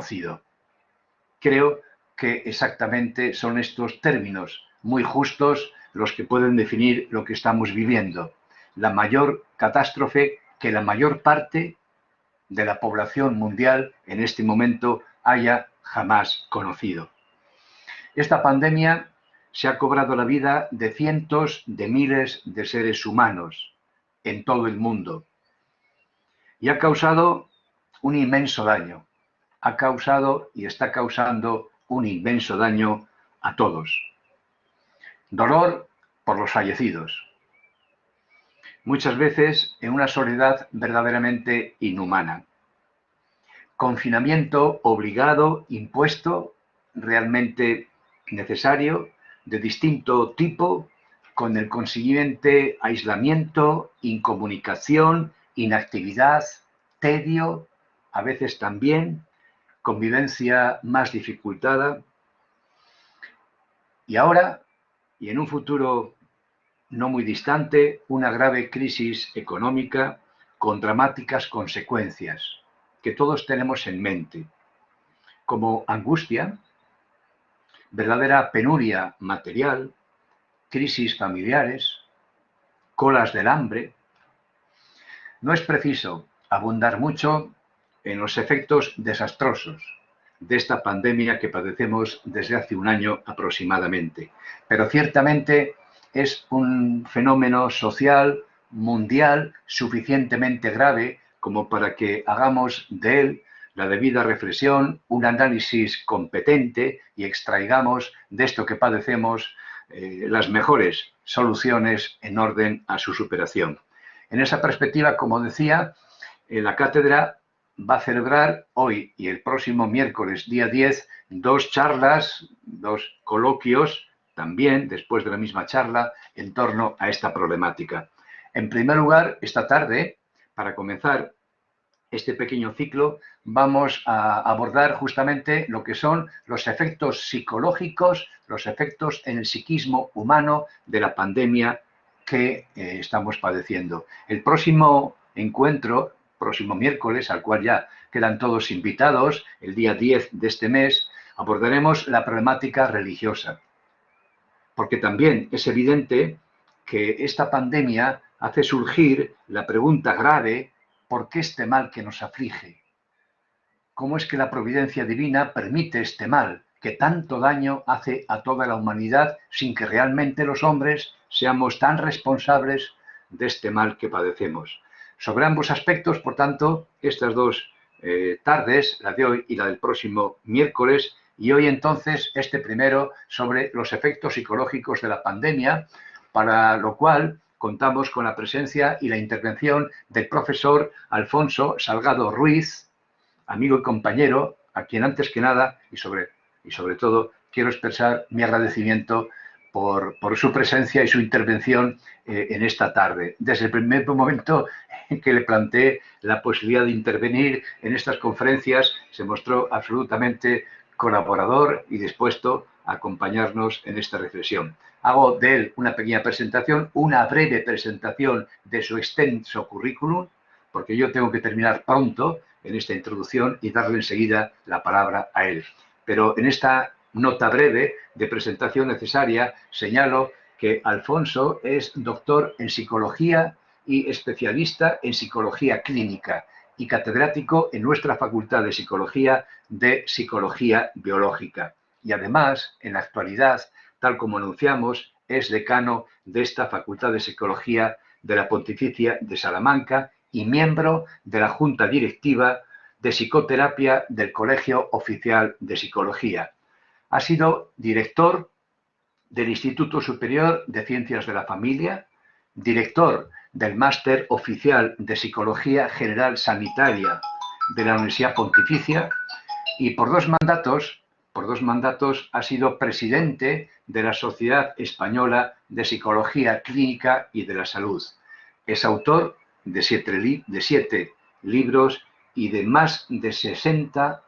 conocido. Creo que exactamente son estos términos muy justos los que pueden definir lo que estamos viviendo. La mayor catástrofe que la mayor parte de la población mundial en este momento haya jamás conocido. Esta pandemia se ha cobrado la vida de cientos de miles de seres humanos en todo el mundo y ha causado un inmenso daño. Ha causado y está causando un inmenso daño a todos. Dolor por los fallecidos. Muchas veces en una soledad verdaderamente inhumana. Confinamiento obligado, impuesto, realmente necesario, de distinto tipo, con el consiguiente aislamiento, incomunicación, inactividad, tedio, a veces también convivencia más dificultada. Y ahora, y en un futuro no muy distante, una grave crisis económica con dramáticas consecuencias que todos tenemos en mente, como angustia, verdadera penuria material, crisis familiares, colas del hambre. No es preciso abundar mucho en los efectos desastrosos de esta pandemia que padecemos desde hace un año aproximadamente, pero ciertamente es un fenómeno social mundial suficientemente grave como para que hagamos de él la debida reflexión, un análisis competente y extraigamos de esto que padecemos las mejores soluciones en orden a su superación. En esa perspectiva, como decía, la cátedra va a celebrar hoy y el próximo miércoles, día 10, dos charlas, dos coloquios, también después de la misma charla, en torno a esta problemática. En primer lugar, esta tarde, para comenzar este pequeño ciclo, vamos a abordar justamente lo que son los efectos psicológicos, los efectos en el psiquismo humano de la pandemia que estamos padeciendo. El próximo encuentro, próximo miércoles, al cual ya quedan todos invitados, el día 10 de este mes, abordaremos la problemática religiosa. Porque también es evidente que esta pandemia hace surgir la pregunta grave: ¿por qué este mal que nos aflige? ¿Cómo es que la providencia divina permite este mal que tanto daño hace a toda la humanidad sin que realmente los hombres seamos tan responsables de este mal que padecemos? Sobre ambos aspectos, por tanto, estas dos tardes, la de hoy y la del próximo miércoles, y hoy entonces este primero sobre los efectos psicológicos de la pandemia, para lo cual contamos con la presencia y la intervención del profesor Alfonso Salgado Ruiz, amigo y compañero, a quien antes que nada y sobre todo quiero expresar mi agradecimiento por su presencia y su intervención en esta tarde. Desde el primer momento en que le planteé la posibilidad de intervenir en estas conferencias, se mostró absolutamente colaborador y dispuesto a acompañarnos en esta reflexión. Hago de él una pequeña presentación, una breve presentación de su extenso currículum, porque yo tengo que terminar pronto en esta introducción y darle enseguida la palabra a él. Pero en esta nota breve de presentación necesaria señalo que Alfonso es doctor en psicología y especialista en psicología clínica y catedrático en nuestra Facultad de Psicología Biológica. Y además, en la actualidad, tal como anunciamos, es decano de esta Facultad de Psicología de la Pontificia de Salamanca y miembro de la Junta Directiva de Psicoterapia del Colegio Oficial de Psicología. Ha sido director del Instituto Superior de Ciencias de la Familia, director del Máster Oficial de Psicología General Sanitaria de la Universidad Pontificia y por dos mandatos ha sido presidente de la Sociedad Española de Psicología Clínica y de la Salud. Es autor de 7 libros y de más de 60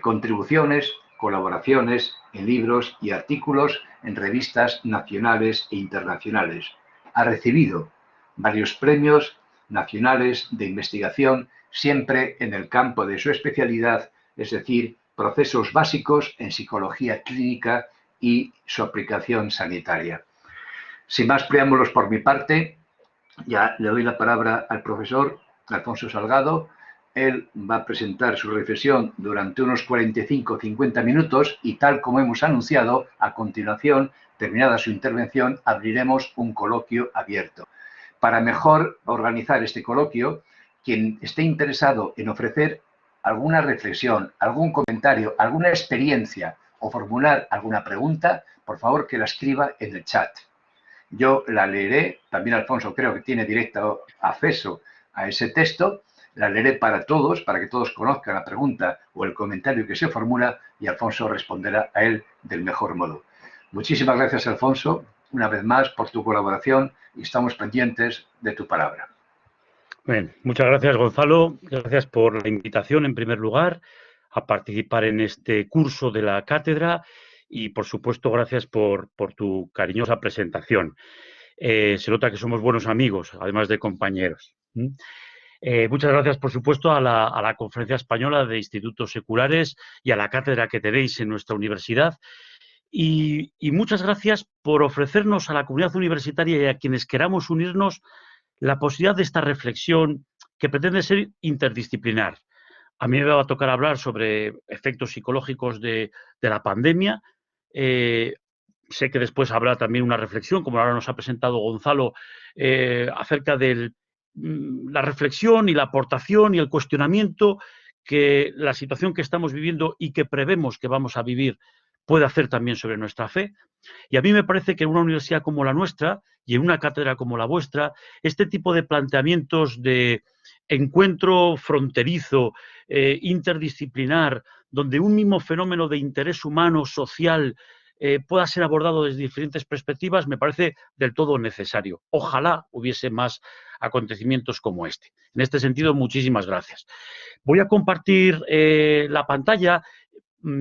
contribuciones, colaboraciones en libros y artículos en revistas nacionales e internacionales. Ha recibido varios premios nacionales de investigación, siempre en el campo de su especialidad, es decir, procesos básicos en psicología clínica y su aplicación sanitaria. Sin más preámbulos por mi parte, ya le doy la palabra al profesor Alfonso Salgado. Él va a presentar su reflexión durante unos 45-50 minutos y, tal como hemos anunciado, a continuación, terminada su intervención, abriremos un coloquio abierto. Para mejor organizar este coloquio, quien esté interesado en ofrecer alguna reflexión, algún comentario, alguna experiencia o formular alguna pregunta, por favor que la escriba en el chat. Yo la leeré, también Alfonso creo que tiene directo acceso a ese texto, la leeré para todos, para que todos conozcan la pregunta o el comentario que se formula, y Alfonso responderá a él del mejor modo. Muchísimas gracias, Alfonso, una vez más por tu colaboración, y estamos pendientes de tu palabra. Bien, muchas gracias, Gonzalo. Gracias por la invitación, en primer lugar, a participar en este curso de la cátedra y, por supuesto, gracias por tu cariñosa presentación. Se nota que somos buenos amigos, además de compañeros. Muchas gracias, por supuesto, a la Conferencia Española de Institutos Seculares y a la cátedra que tenéis en nuestra universidad. Y muchas gracias por ofrecernos a la comunidad universitaria y a quienes queramos unirnos la posibilidad de esta reflexión que pretende ser interdisciplinar. A mí me va a tocar hablar sobre efectos psicológicos de la pandemia. Sé que después habrá también una reflexión, como ahora nos ha presentado Gonzalo, acerca de la reflexión y la aportación y el cuestionamiento que la situación que estamos viviendo y que prevemos que vamos a vivir puede hacer también sobre nuestra fe. Y a mí me parece que en una universidad como la nuestra y en una cátedra como la vuestra, este tipo de planteamientos de encuentro fronterizo, interdisciplinar, donde un mismo fenómeno de interés humano, social, pueda ser abordado desde diferentes perspectivas, me parece del todo necesario. Ojalá hubiese más acontecimientos como este. En este sentido, muchísimas gracias. Voy a compartir la pantalla.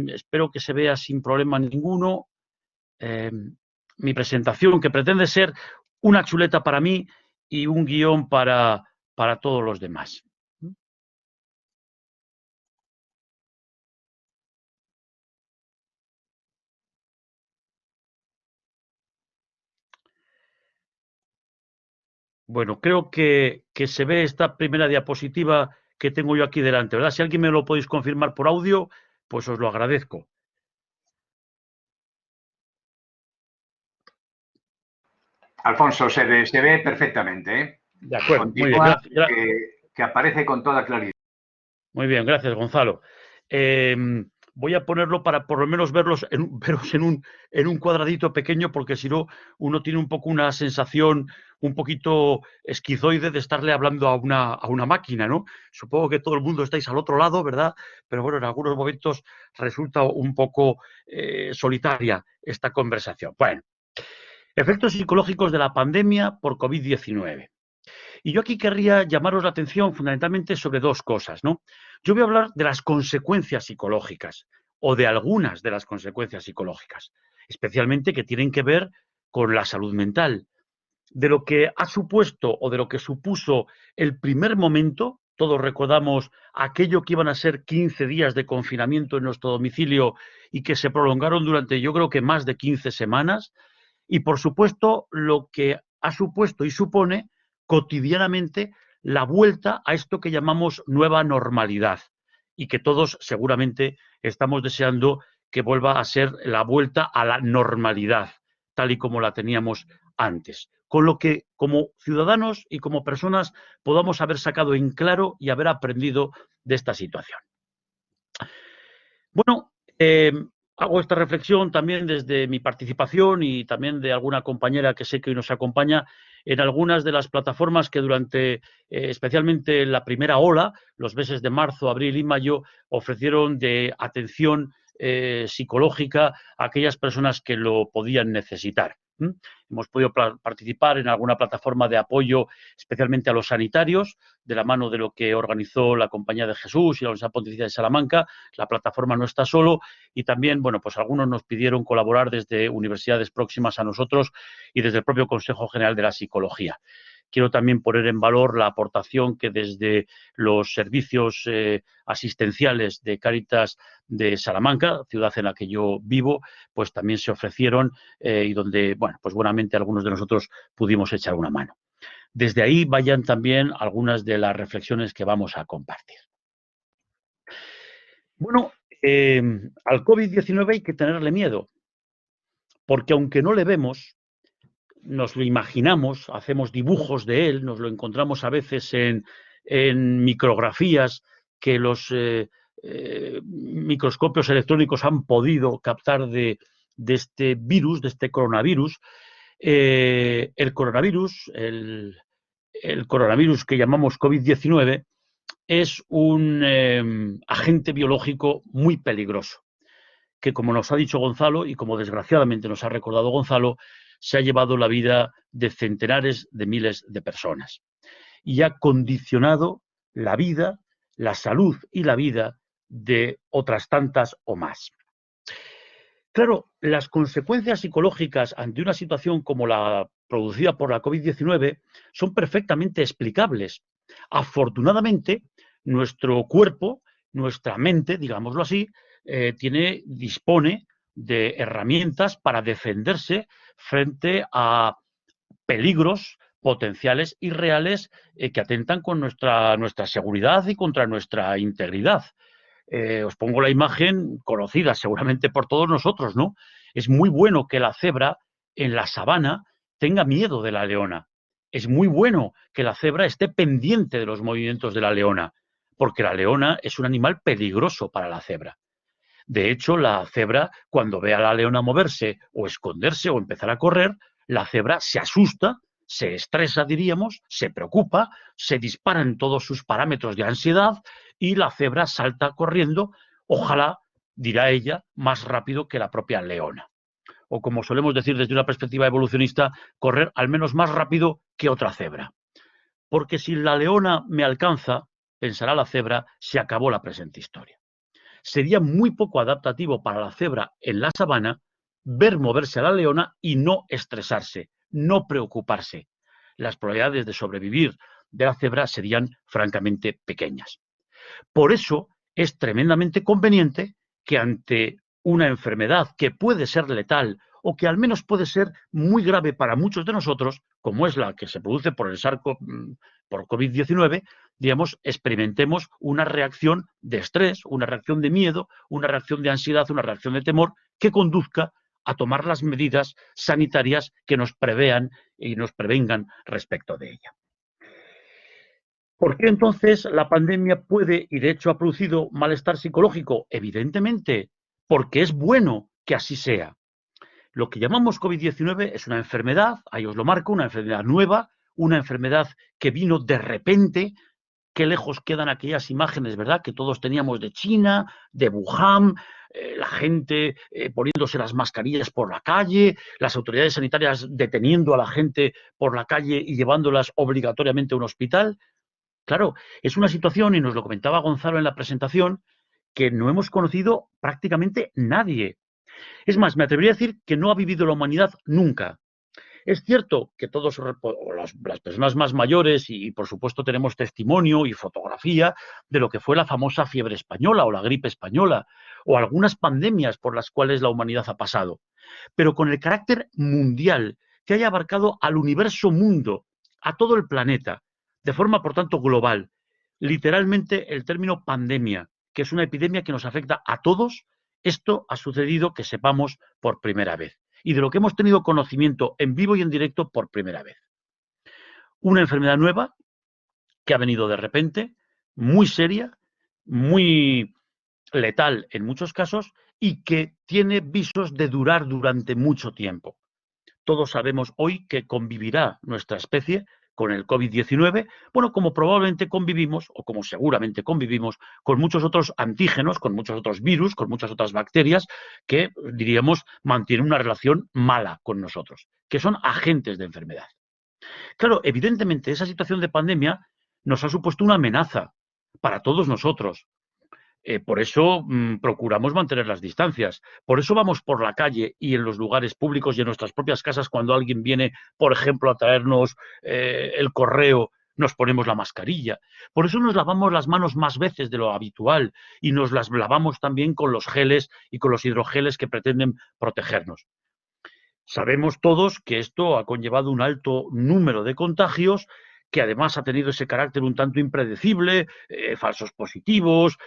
Espero que se vea sin problema ninguno. Mi presentación, que pretende ser una chuleta para mí y un guión para todos los demás. Bueno, creo que se ve esta primera diapositiva que tengo yo aquí delante, ¿verdad? Si alguien me lo podéis confirmar por audio, pues os lo agradezco. Alfonso, se ve perfectamente, ¿eh? De acuerdo, Continúa, muy bien. Que aparece con toda claridad. Muy bien, gracias, Gonzalo. Voy a ponerlo para por lo menos veros en un cuadradito pequeño, porque si no, uno tiene un poco una sensación un poquito esquizoide de estarle hablando a una máquina, ¿no? Supongo que todo el mundo estáis al otro lado, ¿verdad? Pero bueno, en algunos momentos resulta un poco solitaria esta conversación. Bueno, efectos psicológicos de la pandemia por COVID-19. Y yo aquí querría llamaros la atención fundamentalmente sobre dos cosas, ¿no? Yo voy a hablar de las consecuencias psicológicas o de algunas de las consecuencias psicológicas, especialmente que tienen que ver con la salud mental, de lo que ha supuesto o de lo que supuso el primer momento. Todos recordamos aquello que iban a ser 15 días de confinamiento en nuestro domicilio y que se prolongaron durante, yo creo que más de 15 semanas, y por supuesto lo que ha supuesto y supone cotidianamente la vuelta a esto que llamamos nueva normalidad y que todos seguramente estamos deseando que vuelva a ser la vuelta a la normalidad, tal y como la teníamos antes. Con lo que como ciudadanos y como personas podamos haber sacado en claro y haber aprendido de esta situación. Bueno, hago esta reflexión también desde mi participación y también de alguna compañera que sé que hoy nos acompaña en algunas de las plataformas que durante, especialmente la primera ola, los meses de marzo, abril y mayo, ofrecieron de atención psicológica a aquellas personas que lo podían necesitar. Hemos podido participar en alguna plataforma de apoyo, especialmente a los sanitarios, de la mano de lo que organizó la Compañía de Jesús y la Universidad Pontificia de Salamanca. La plataforma no está solo, y también, bueno, pues algunos nos pidieron colaborar desde universidades próximas a nosotros y desde el propio Consejo General de la Psicología. quiero también poner en valor la aportación que desde los servicios asistenciales de Cáritas de Salamanca, ciudad en la que yo vivo, pues también se ofrecieron y donde, bueno, pues buenamente algunos de nosotros pudimos echar una mano. Desde ahí vayan también algunas de las reflexiones que vamos a compartir. Bueno, al COVID-19 hay que tenerle miedo, porque aunque no le vemos, nos lo imaginamos, hacemos dibujos de él, nos lo encontramos a veces en micrografías que los microscopios electrónicos han podido captar de este virus, de este coronavirus. El coronavirus que llamamos COVID-19 es un agente biológico muy peligroso, que, como nos ha dicho Gonzalo y como desgraciadamente nos ha recordado Gonzalo, se ha llevado la vida de centenares de miles de personas y ha condicionado la vida, la salud y la vida de otras tantas o más. Claro, las consecuencias psicológicas ante una situación como la producida por la COVID-19 son perfectamente explicables. Afortunadamente, nuestro cuerpo, nuestra mente, digámoslo así, dispone de herramientas para defenderse frente a peligros potenciales y reales que atentan con nuestra seguridad y contra nuestra integridad. Os pongo la imagen conocida seguramente por todos nosotros, ¿no? Es muy bueno que la cebra en la sabana tenga miedo de la leona. Es muy bueno que la cebra esté pendiente de los movimientos de la leona, porque la leona es un animal peligroso para la cebra. De hecho, la cebra, cuando ve a la leona moverse o esconderse o empezar a correr, la cebra se asusta, se estresa, diríamos, se preocupa, se disparan todos sus parámetros de ansiedad y la cebra salta corriendo, ojalá, dirá ella, más rápido que la propia leona. O, como solemos decir desde una perspectiva evolucionista, correr al menos más rápido que otra cebra. Porque si la leona me alcanza, pensará la cebra, se acabó la presente historia. Sería muy poco adaptativo para la cebra en la sabana ver moverse a la leona y no estresarse, no preocuparse. Las probabilidades de sobrevivir de la cebra serían francamente pequeñas. Por eso es tremendamente conveniente que ante una enfermedad que puede ser letal o que al menos puede ser muy grave para muchos de nosotros, como es la que se produce por el por COVID-19, digamos, experimentemos una reacción de estrés, una reacción de miedo, una reacción de ansiedad, una reacción de temor que conduzca a tomar las medidas sanitarias que nos prevean y nos prevengan respecto de ella. ¿Por qué entonces la pandemia puede, y de hecho ha producido malestar psicológico? Evidentemente, porque es bueno que así sea. Lo que llamamos COVID-19 es una enfermedad, ahí os lo marco, una enfermedad nueva, una enfermedad que vino de repente. Qué lejos quedan aquellas imágenes, ¿verdad?, que todos teníamos de China, de Wuhan, la gente poniéndose las mascarillas por la calle, las autoridades sanitarias deteniendo a la gente por la calle y llevándolas obligatoriamente a un hospital. Claro, es una situación, y nos lo comentaba Gonzalo en la presentación, que no hemos conocido prácticamente nadie. Es más, me atrevería a decir que no ha vivido la humanidad nunca. Es cierto que todos las personas más mayores y por supuesto tenemos testimonio y fotografía de lo que fue la famosa fiebre española o la gripe española o algunas pandemias por las cuales la humanidad ha pasado, pero con el carácter mundial que haya abarcado al universo mundo, a todo el planeta, de forma por tanto global, literalmente el término pandemia, que es una epidemia que nos afecta a todos, esto ha sucedido que sepamos por primera vez y de lo que hemos tenido conocimiento en vivo y en directo por primera vez. Una enfermedad nueva que ha venido de repente, muy seria, muy letal en muchos casos y que tiene visos de durar durante mucho tiempo. Todos sabemos hoy que convivirá nuestra especie con el COVID-19, bueno, como probablemente convivimos, o como seguramente convivimos, con muchos otros antígenos, con muchos otros virus, con muchas otras bacterias que, diríamos, mantienen una relación mala con nosotros, que son agentes de enfermedad. Claro, evidentemente esa situación de pandemia nos ha supuesto una amenaza para todos nosotros. Por eso procuramos mantener las distancias. Por eso vamos por la calle y en los lugares públicos y en nuestras propias casas cuando alguien viene, por ejemplo, a traernos el correo, nos ponemos la mascarilla. Por eso nos lavamos las manos más veces de lo habitual y nos las lavamos también con los geles y con los hidrogeles que pretenden protegernos. Sabemos todos que esto ha conllevado un alto número de contagios, que además ha tenido ese carácter un tanto impredecible, falsos positivos,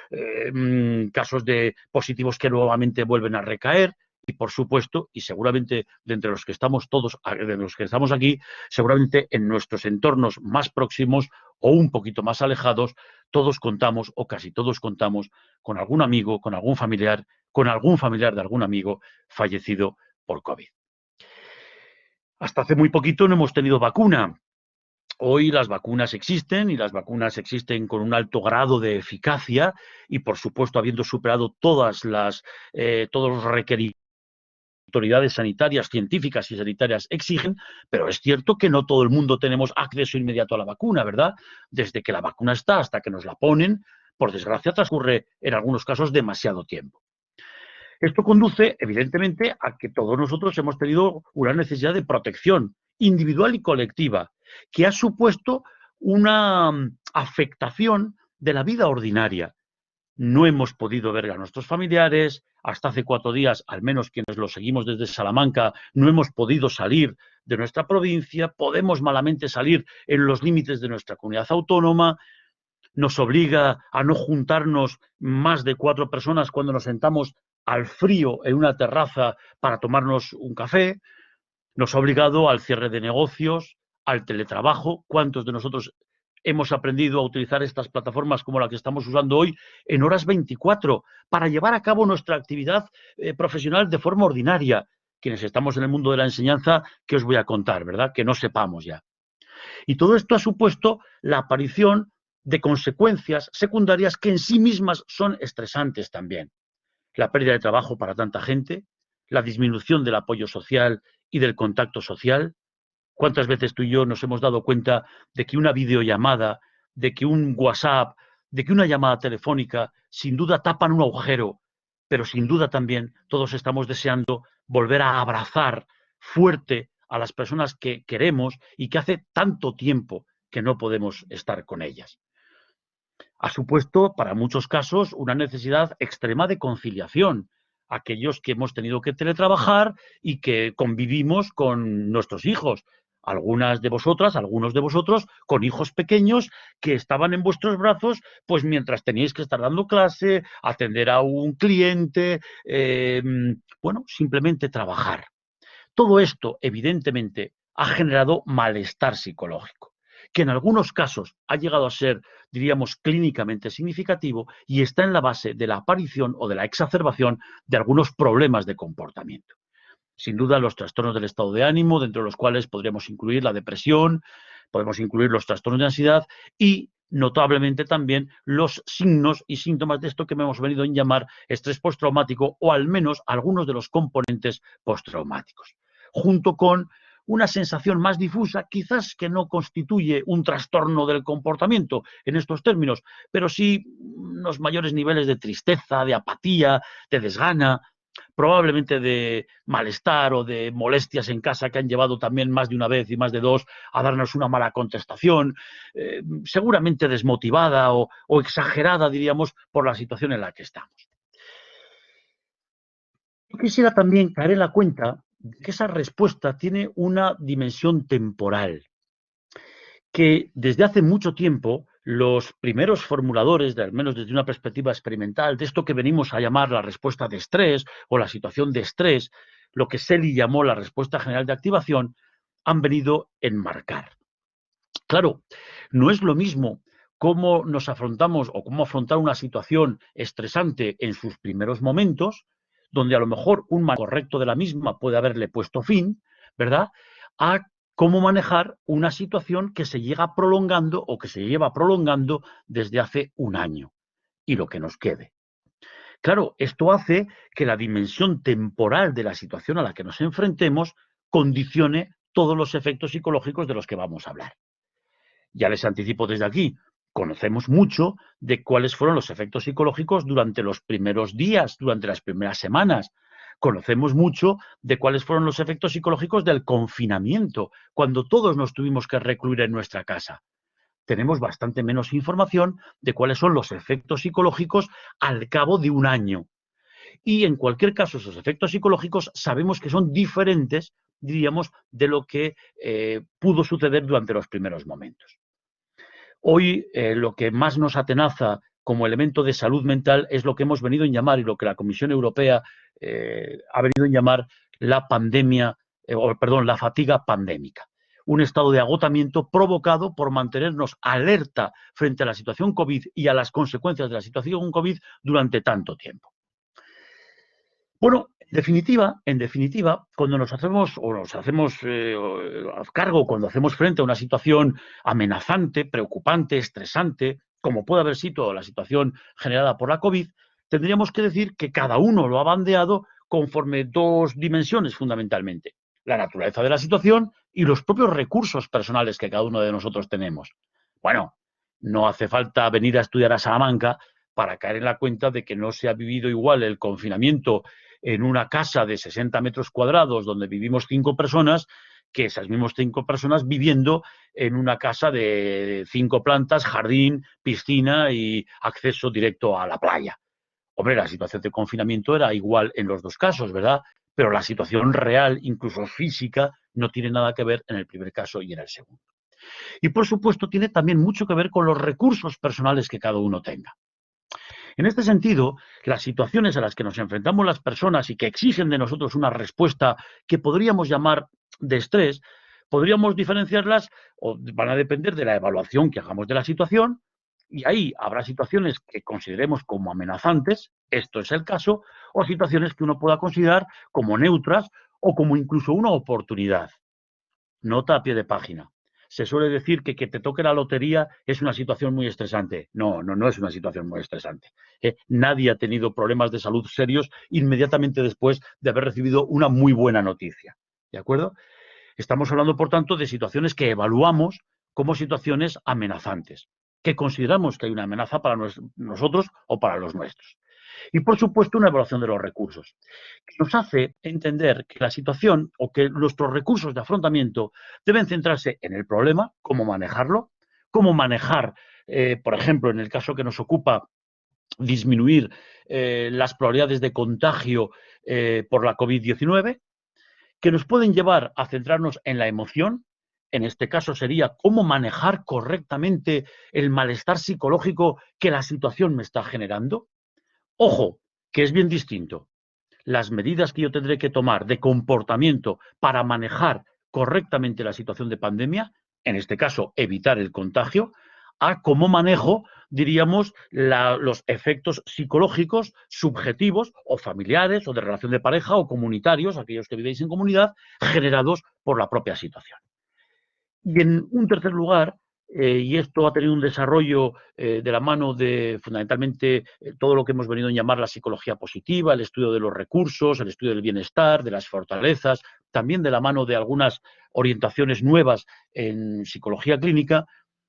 casos de positivos que nuevamente vuelven a recaer. Y por supuesto, y seguramente de entre los que estamos todos, de los que estamos aquí, seguramente en nuestros entornos más próximos o un poquito más alejados, todos contamos o casi todos contamos con algún amigo, con algún familiar de algún amigo fallecido por COVID. Hasta hace muy poquito no hemos tenido vacuna. Hoy las vacunas existen y las vacunas existen con un alto grado de eficacia y, por supuesto, habiendo superado todos los requerimientos que autoridades sanitarias, científicas y sanitarias exigen, pero es cierto que no todo el mundo tenemos acceso inmediato a la vacuna, ¿verdad? Desde que la vacuna está hasta que nos la ponen, por desgracia, transcurre en algunos casos demasiado tiempo. Esto conduce, evidentemente, a que todos nosotros hemos tenido una necesidad de protección individual y colectiva, que ha supuesto una afectación de la vida ordinaria. No hemos podido ver a nuestros familiares, hasta hace 4 días, al menos quienes lo seguimos desde Salamanca, no hemos podido salir de nuestra provincia, podemos malamente salir en los límites de nuestra comunidad autónoma, nos obliga a no juntarnos más de 4 personas cuando nos sentamos al frío en una terraza para tomarnos un café, nos ha obligado al cierre de negocios, al teletrabajo. ¿Cuántos de nosotros hemos aprendido a utilizar estas plataformas como la que estamos usando hoy en horas 24 para llevar a cabo nuestra actividad profesional de forma ordinaria? Quienes estamos en el mundo de la enseñanza, ¿qué os voy a contar, verdad? Que no sepamos ya. Y todo esto ha supuesto la aparición de consecuencias secundarias que en sí mismas son estresantes también. La pérdida de trabajo para tanta gente, la disminución del apoyo social y del contacto social. ¿Cuántas veces tú y yo nos hemos dado cuenta de que una videollamada, de que un WhatsApp, de que una llamada telefónica, sin duda tapan un agujero, pero sin duda también todos estamos deseando volver a abrazar fuerte a las personas que queremos y que hace tanto tiempo que no podemos estar con ellas? Ha supuesto, para muchos casos, una necesidad extrema de conciliación. Aquellos que hemos tenido que teletrabajar y que convivimos con nuestros hijos. Algunas de vosotras, algunos de vosotros, con hijos pequeños que estaban en vuestros brazos, pues mientras teníais que estar dando clase, atender a un cliente, bueno, simplemente trabajar. Todo esto, evidentemente, ha generado malestar psicológico, que en algunos casos ha llegado a ser, diríamos, clínicamente significativo y está en la base de la aparición o de la exacerbación de algunos problemas de comportamiento. Sin duda, los trastornos del estado de ánimo, dentro de los cuales podríamos incluir la depresión, podemos incluir los trastornos de ansiedad y, notablemente también, los signos y síntomas de esto que hemos venido a llamar estrés postraumático o al menos algunos de los componentes postraumáticos, junto con una sensación más difusa, quizás que no constituye un trastorno del comportamiento en estos términos, pero sí unos mayores niveles de tristeza, de apatía, de desgana, probablemente de malestar o de molestias en casa que han llevado también más de una vez y más de dos a darnos una mala contestación, seguramente desmotivada o exagerada, diríamos, por la situación en la que estamos. Yo quisiera también caer en la cuenta de que esa respuesta tiene una dimensión temporal, que desde hace mucho tiempo los primeros formuladores, al menos desde una perspectiva experimental, de esto que venimos a llamar la respuesta de estrés o la situación de estrés, lo que Selye llamó la respuesta general de activación, han venido a enmarcar. Claro, no es lo mismo cómo nos afrontamos o cómo afrontar una situación estresante en sus primeros momentos, donde a lo mejor un manejo correcto de la misma puede haberle puesto fin, ¿verdad?, a cómo manejar una situación que se llega prolongando o que se lleva prolongando desde hace un año y lo que nos quede. Claro, esto hace que la dimensión temporal de la situación a la que nos enfrentemos condicione todos los efectos psicológicos de los que vamos a hablar. Ya les anticipo desde aquí Conocemos mucho de cuáles fueron los efectos psicológicos durante los primeros días, durante las primeras semanas. Conocemos mucho de cuáles fueron los efectos psicológicos del confinamiento, cuando todos nos tuvimos que recluir en nuestra casa. Tenemos bastante menos información de cuáles son los efectos psicológicos al cabo de un año. Y en cualquier caso, esos efectos psicológicos sabemos que son diferentes, diríamos, de lo que pudo suceder durante los primeros momentos. Hoy lo que más nos atenaza como elemento de salud mental es lo que hemos venido a llamar y lo que la Comisión Europea ha venido a llamar la pandemia, la fatiga pandémica. Un estado de agotamiento provocado por mantenernos alerta frente a la situación COVID y a las consecuencias de la situación COVID durante tanto tiempo. Bueno, en definitiva, cuando nos hacemos cargo, cuando hacemos frente a una situación amenazante, preocupante, estresante, como puede haber sido la situación generada por la COVID, tendríamos que decir que cada uno lo ha bandeado conforme dos dimensiones fundamentalmente: la naturaleza de la situación y los propios recursos personales que cada uno de nosotros tenemos. Bueno, no hace falta venir a estudiar a Salamanca para caer en la cuenta de que no se ha vivido igual el confinamiento en una casa de 60 metros cuadrados donde vivimos 5 personas, que esas mismas 5 personas viviendo en una casa de 5 plantas, jardín, piscina y acceso directo a la playa. Hombre, la situación de confinamiento era igual en los dos casos, ¿verdad? Pero la situación real, incluso física, no tiene nada que ver en el primer caso y en el segundo. Y, por supuesto, tiene también mucho que ver con los recursos personales que cada uno tenga. En este sentido, las situaciones a las que nos enfrentamos las personas y que exigen de nosotros una respuesta que podríamos llamar de estrés, podríamos diferenciarlas o van a depender de la evaluación que hagamos de la situación, y ahí habrá situaciones que consideremos como amenazantes, esto es el caso, o situaciones que uno pueda considerar como neutras o como incluso una oportunidad. Nota a pie de página. Se suele decir que te toque la lotería es una situación muy estresante. No es una situación muy estresante. Nadie ha tenido problemas de salud serios inmediatamente después de haber recibido una muy buena noticia. ¿De acuerdo? Estamos hablando, por tanto, de situaciones que evaluamos como situaciones amenazantes, que consideramos que hay una amenaza para nosotros o para los nuestros. Y, por supuesto, una evaluación de los recursos, que nos hace entender que la situación o que nuestros recursos de afrontamiento deben centrarse en el problema, cómo manejar, por ejemplo, en el caso que nos ocupa, disminuir las probabilidades de contagio por la COVID-19, que nos pueden llevar a centrarnos en la emoción. En este caso sería cómo manejar correctamente el malestar psicológico que la situación me está generando. Ojo, que es bien distinto las medidas que yo tendré que tomar de comportamiento para manejar correctamente la situación de pandemia, en este caso evitar el contagio, a cómo manejo, diríamos, los efectos psicológicos subjetivos o familiares o de relación de pareja o comunitarios, aquellos que vivéis en comunidad, generados por la propia situación. Y en un tercer lugar, y esto ha tenido un desarrollo de la mano de fundamentalmente todo lo que hemos venido a llamar la psicología positiva, el estudio de los recursos, el estudio del bienestar, de las fortalezas, también de la mano de algunas orientaciones nuevas en psicología clínica,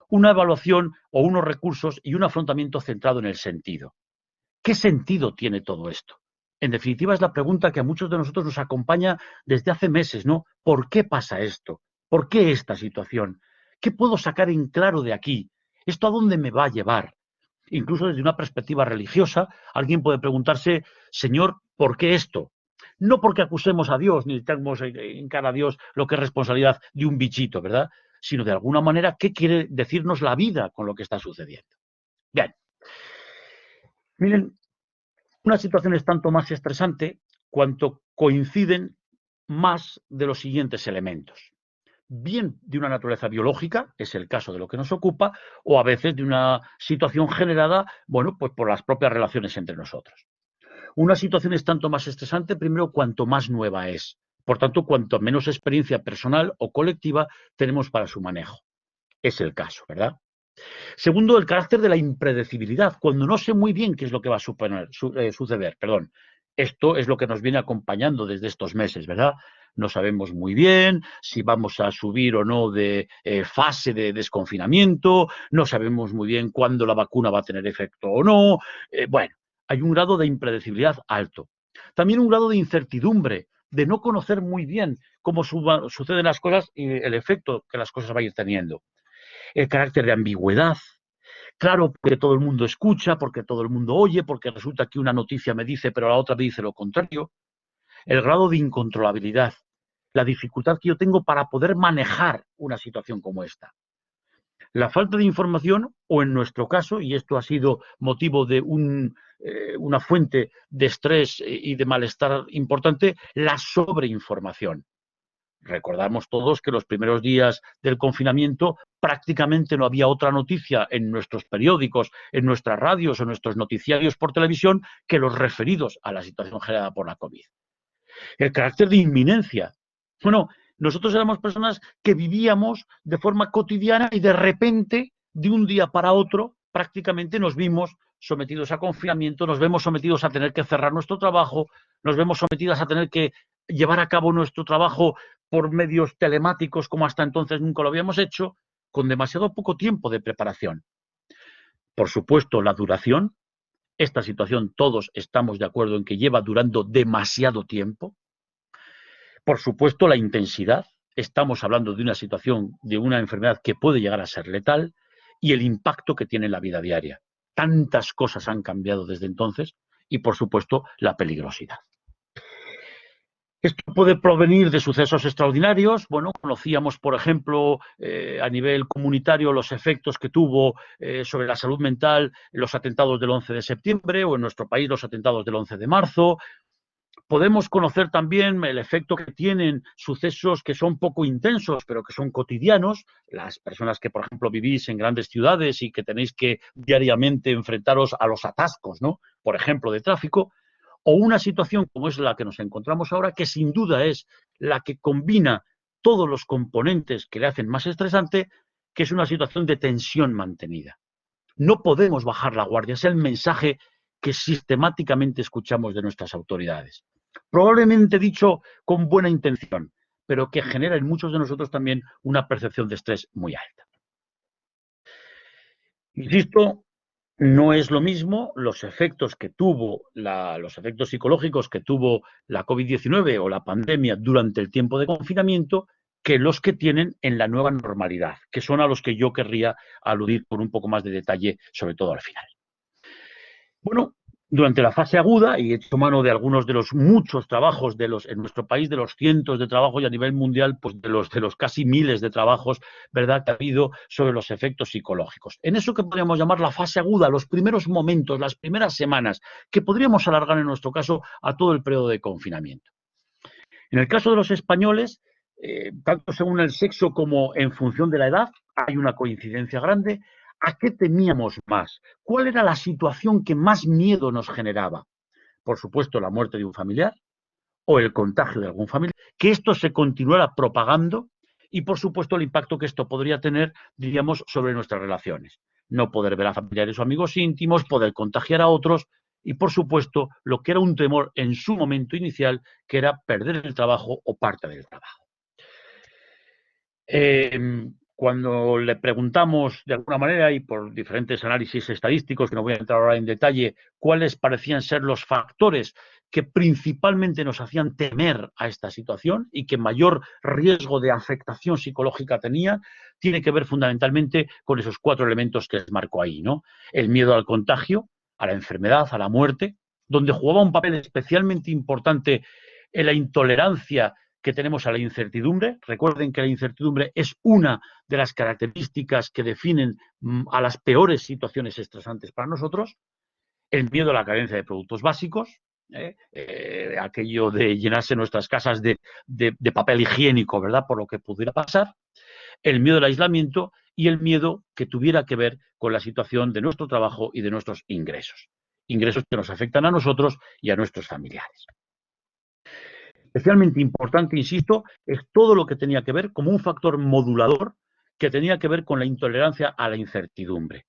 una evaluación o unos recursos y un afrontamiento centrado en el sentido. ¿Qué sentido tiene todo esto? En definitiva, es la pregunta que a muchos de nosotros nos acompaña desde hace meses, ¿no? ¿Por qué pasa esto? ¿Por qué esta situación? ¿Qué puedo sacar en claro de aquí? ¿Esto a dónde me va a llevar? Incluso desde una perspectiva religiosa, alguien puede preguntarse, Señor, ¿por qué esto? No porque acusemos a Dios, ni tengamos en cara a Dios lo que es responsabilidad de un bichito, ¿verdad? Sino de alguna manera, ¿qué quiere decirnos la vida con lo que está sucediendo? Bien. Miren, una situación es tanto más estresante cuanto coinciden más de los siguientes elementos. Bien de una naturaleza biológica, es el caso de lo que nos ocupa, o a veces de una situación generada, bueno, pues por las propias relaciones entre nosotros. Una situación es tanto más estresante, primero, cuanto más nueva es. Por tanto, cuanto menos experiencia personal o colectiva tenemos para su manejo. Es el caso, ¿verdad? Segundo, el carácter de la impredecibilidad, cuando no sé muy bien qué es lo que va a suceder. Esto es lo que nos viene acompañando desde estos meses, ¿verdad? no sabemos muy bien si vamos a subir o no de fase de desconfinamiento, no sabemos muy bien cuándo la vacuna va a tener efecto o no. Bueno, hay un grado de impredecibilidad alto. También un grado de incertidumbre, de no conocer muy bien cómo suceden las cosas y el efecto que las cosas vayan teniendo. El carácter de ambigüedad. Claro, porque todo el mundo escucha, porque todo el mundo oye, porque resulta que una noticia me dice, pero la otra me dice lo contrario. El grado de incontrolabilidad, la dificultad que yo tengo para poder manejar una situación como esta. La falta de información, o en nuestro caso, y esto ha sido motivo de una fuente de estrés y de malestar importante, la sobreinformación. Recordamos todos que los primeros días del confinamiento prácticamente no había otra noticia en nuestros periódicos, en nuestras radios o en nuestros noticiarios por televisión que los referidos a la situación generada por la COVID. El carácter de inminencia. Bueno, nosotros éramos personas que vivíamos de forma cotidiana y de repente, de un día para otro, prácticamente nos vimos sometidos a confinamiento, nos vemos sometidos a tener que cerrar nuestro trabajo, nos vemos sometidos a tener que llevar a cabo nuestro trabajo por medios telemáticos como hasta entonces nunca lo habíamos hecho, con demasiado poco tiempo de preparación. Por supuesto, la duración. Esta situación todos estamos de acuerdo en que lleva durando demasiado tiempo. Por supuesto, la intensidad. Estamos hablando de una situación, de una enfermedad que puede llegar a ser letal, y el impacto que tiene en la vida diaria. Tantas cosas han cambiado desde entonces y, por supuesto, la peligrosidad. Esto puede provenir de sucesos extraordinarios. Bueno, conocíamos, por ejemplo, a nivel comunitario los efectos que tuvo sobre la salud mental los atentados del 11 de septiembre o en nuestro país los atentados del 11 de marzo. Podemos conocer también el efecto que tienen sucesos que son poco intensos, pero que son cotidianos. Las personas que, por ejemplo, vivís en grandes ciudades y que tenéis que diariamente enfrentaros a los atascos, ¿no? Por ejemplo, de tráfico. O una situación como es la que nos encontramos ahora, que sin duda es la que combina todos los componentes que le hacen más estresante, que es una situación de tensión mantenida. No podemos bajar la guardia, es el mensaje que sistemáticamente escuchamos de nuestras autoridades. Probablemente dicho con buena intención, pero que genera en muchos de nosotros también una percepción de estrés muy alta. Insisto, no es lo mismo los efectos que tuvo, los efectos psicológicos que tuvo la COVID-19 o la pandemia durante el tiempo de confinamiento que los que tienen en la nueva normalidad, que son a los que yo querría aludir con un poco más de detalle, sobre todo al final. Bueno, durante la fase aguda, y he hecho mano de algunos de los muchos trabajos en nuestro país, de los cientos de trabajos y a nivel mundial, pues de los casi miles de trabajos, ¿verdad?, que ha habido sobre los efectos psicológicos. En eso que podríamos llamar la fase aguda, los primeros momentos, las primeras semanas, que podríamos alargar en nuestro caso a todo el periodo de confinamiento. En el caso de los españoles, tanto según el sexo como en función de la edad, hay una coincidencia grande. ¿A qué temíamos más? ¿Cuál era la situación que más miedo nos generaba? Por supuesto, la muerte de un familiar o el contagio de algún familiar, que esto se continuara propagando y, por supuesto, el impacto que esto podría tener, diríamos, sobre nuestras relaciones. No poder ver a familiares o amigos íntimos, poder contagiar a otros y, por supuesto, lo que era un temor en su momento inicial, que era perder el trabajo o parte del trabajo. Cuando le preguntamos de alguna manera y por diferentes análisis estadísticos, que no voy a entrar ahora en detalle, cuáles parecían ser los factores que principalmente nos hacían temer a esta situación y que mayor riesgo de afectación psicológica tenía, tiene que ver fundamentalmente con esos 4 elementos que les marco ahí, ¿no? El miedo al contagio, a la enfermedad, a la muerte, donde jugaba un papel especialmente importante en la intolerancia que tenemos a la incertidumbre. Recuerden que la incertidumbre es una de las características que definen a las peores situaciones estresantes para nosotros. El miedo a la carencia de productos básicos, aquello de llenarse nuestras casas de papel higiénico, ¿verdad?, por lo que pudiera pasar. El miedo al aislamiento y el miedo que tuviera que ver con la situación de nuestro trabajo y de nuestros ingresos. Ingresos que nos afectan a nosotros y a nuestros familiares. Especialmente importante, insisto, es todo lo que tenía que ver como un factor modulador que tenía que ver con la intolerancia a la incertidumbre.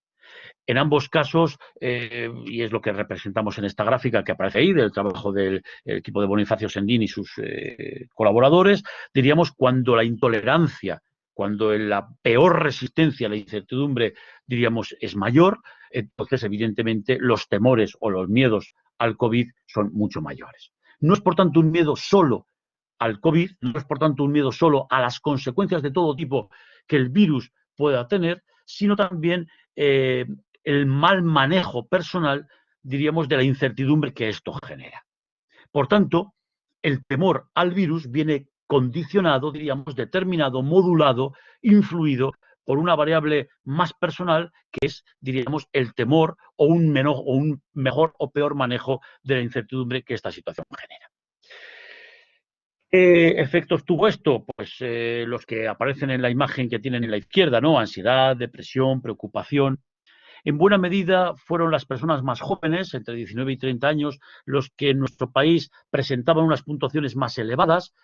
En ambos casos, y es lo que representamos en esta gráfica que aparece ahí, del trabajo del equipo de Bonifacio Sendín y sus colaboradores, diríamos cuando la intolerancia, cuando la peor resistencia a la incertidumbre, diríamos, es mayor, entonces, evidentemente, los temores o los miedos al COVID son mucho mayores. No es, por tanto, un miedo solo al COVID, no es, por tanto, un miedo solo a las consecuencias de todo tipo que el virus pueda tener, sino también el mal manejo personal, diríamos, de la incertidumbre que esto genera. Por tanto, el temor al virus viene condicionado, diríamos, determinado, modulado, influido por una variable más personal que es, diríamos, el temor o un mejor o peor manejo de la incertidumbre que esta situación genera. ¿Qué efectos tuvo esto? Pues los que aparecen en la imagen que tienen en la izquierda, ¿no? Ansiedad, depresión, preocupación. En buena medida fueron las personas más jóvenes, entre 19 y 30 años, los que en nuestro país presentaban unas puntuaciones más elevadas.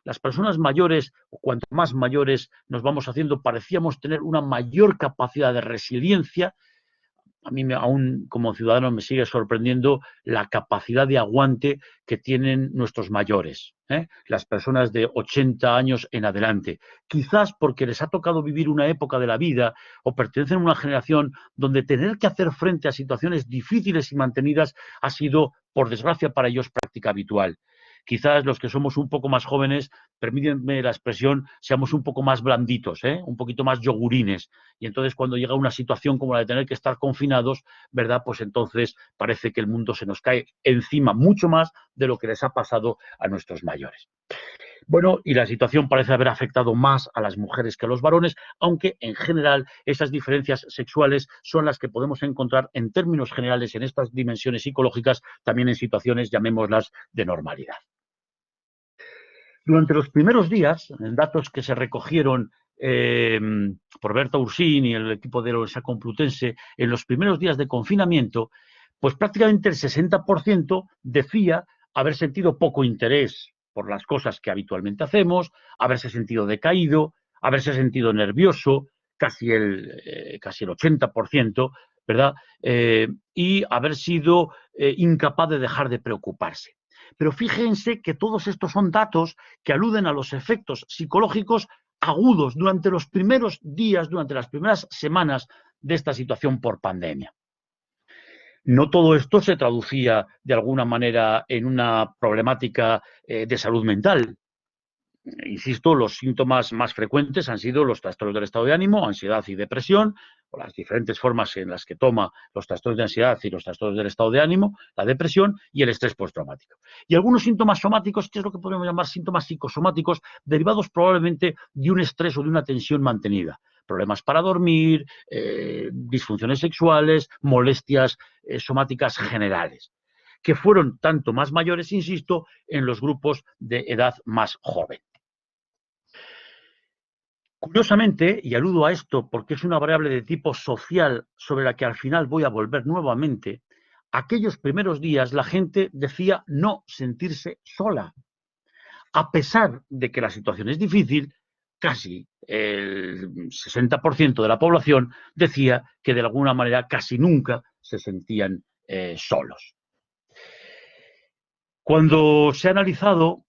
Las personas mayores, o cuanto más mayores nos vamos haciendo, parecíamos tener una mayor capacidad de resiliencia. A mí aún como ciudadano me sigue sorprendiendo la capacidad de aguante que tienen nuestros mayores, las personas de 80 años en adelante. Quizás porque les ha tocado vivir una época de la vida o pertenecen a una generación donde tener que hacer frente a situaciones difíciles y mantenidas ha sido, por desgracia para ellos, práctica habitual. Quizás los que somos un poco más jóvenes, permítanme la expresión, seamos un poco más blanditos, un poquito más yogurines. Y entonces cuando llega una situación como la de tener que estar confinados, ¿verdad? Pues entonces parece que el mundo se nos cae encima mucho más de lo que les ha pasado a nuestros mayores. Bueno, y la situación parece haber afectado más a las mujeres que a los varones, aunque en general esas diferencias sexuales son las que podemos encontrar en términos generales en estas dimensiones psicológicas, también en situaciones, llamémoslas, de normalidad. Durante los primeros días, en datos que se recogieron por Berta Ursín y el equipo de la Universidad Complutense, en los primeros días de confinamiento, pues prácticamente el 60% decía haber sentido poco interés por las cosas que habitualmente hacemos, haberse sentido decaído, haberse sentido nervioso, casi el 80%, ¿verdad? Y haber sido incapaz de dejar de preocuparse. Pero fíjense que todos estos son datos que aluden a los efectos psicológicos agudos durante los primeros días, durante las primeras semanas de esta situación por pandemia. No todo esto se traducía de alguna manera en una problemática de salud mental. Insisto, los síntomas más frecuentes han sido los trastornos del estado de ánimo, ansiedad y depresión, o las diferentes formas en las que toma los trastornos de ansiedad y los trastornos del estado de ánimo, la depresión y el estrés postraumático. Y algunos síntomas somáticos, que es lo que podemos llamar síntomas psicosomáticos, derivados probablemente de un estrés o de una tensión mantenida. Problemas para dormir, disfunciones sexuales, molestias somáticas generales, que fueron tanto más mayores, insisto, en los grupos de edad más joven. Curiosamente, y aludo a esto porque es una variable de tipo social sobre la que al final voy a volver nuevamente, aquellos primeros días la gente decía no sentirse sola. A pesar de que la situación es difícil, casi el 60% de la población decía que de alguna manera casi nunca se sentían solos. Cuando se ha analizado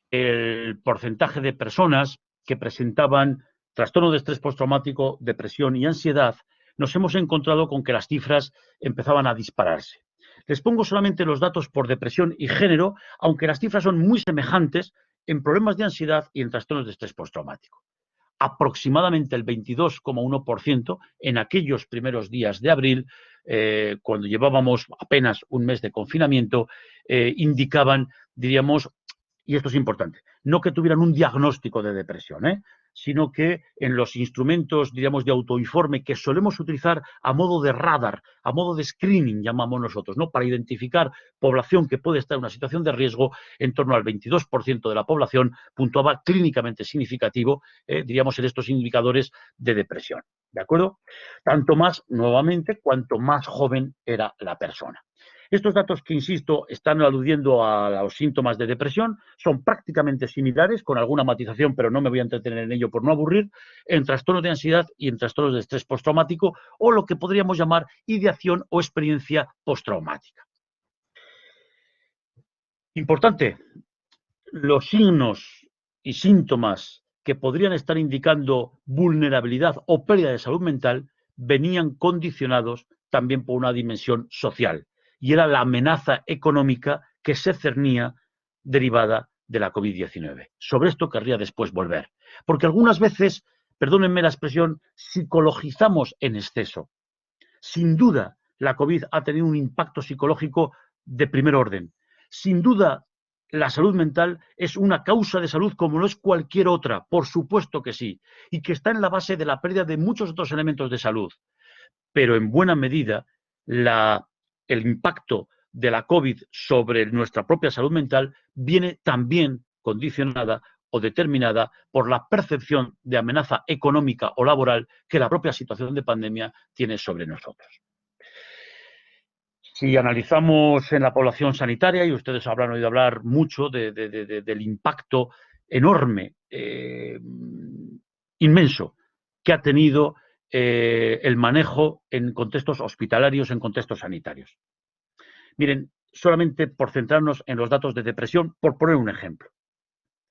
el porcentaje de personas que presentaban trastorno de estrés postraumático, depresión y ansiedad, nos hemos encontrado con que las cifras empezaban a dispararse. Les pongo solamente los datos por depresión y género, aunque las cifras son muy semejantes en problemas de ansiedad y en trastornos de estrés postraumático. Aproximadamente el 22,1% en aquellos primeros días de abril, cuando llevábamos apenas un mes de confinamiento, indicaban, diríamos, y esto es importante, no que tuvieran un diagnóstico de depresión, sino que en los instrumentos, diríamos, de autoinforme que solemos utilizar a modo de radar, a modo de screening, llamamos nosotros, ¿no? Para identificar población que puede estar en una situación de riesgo, en torno al 22% de la población puntuaba clínicamente significativo, diríamos, en estos indicadores de depresión. ¿De acuerdo? Tanto más, nuevamente, cuanto más joven era la persona. Estos datos que, insisto, están aludiendo a los síntomas de depresión son prácticamente similares, con alguna matización, pero no me voy a entretener en ello por no aburrir, en trastornos de ansiedad y en trastornos de estrés postraumático, o lo que podríamos llamar ideación o experiencia postraumática. Importante, los signos y síntomas que podrían estar indicando vulnerabilidad o pérdida de salud mental venían condicionados también por una dimensión social, y era la amenaza económica que se cernía derivada de la COVID-19. Sobre esto querría después volver, porque algunas veces, perdónenme la expresión, psicologizamos en exceso. Sin duda, la COVID ha tenido un impacto psicológico de primer orden. Sin duda, la salud mental es una causa de salud como no es cualquier otra, por supuesto que sí, y que está en la base de la pérdida de muchos otros elementos de salud. Pero en buena medida, el impacto de la COVID sobre nuestra propia salud mental viene también condicionada o determinada por la percepción de amenaza económica o laboral que la propia situación de pandemia tiene sobre nosotros. Si analizamos en la población sanitaria, y ustedes habrán oído hablar mucho del impacto enorme, inmenso, que ha tenido el manejo en contextos hospitalarios, en contextos sanitarios. Miren, solamente por centrarnos en los datos de depresión, por poner un ejemplo.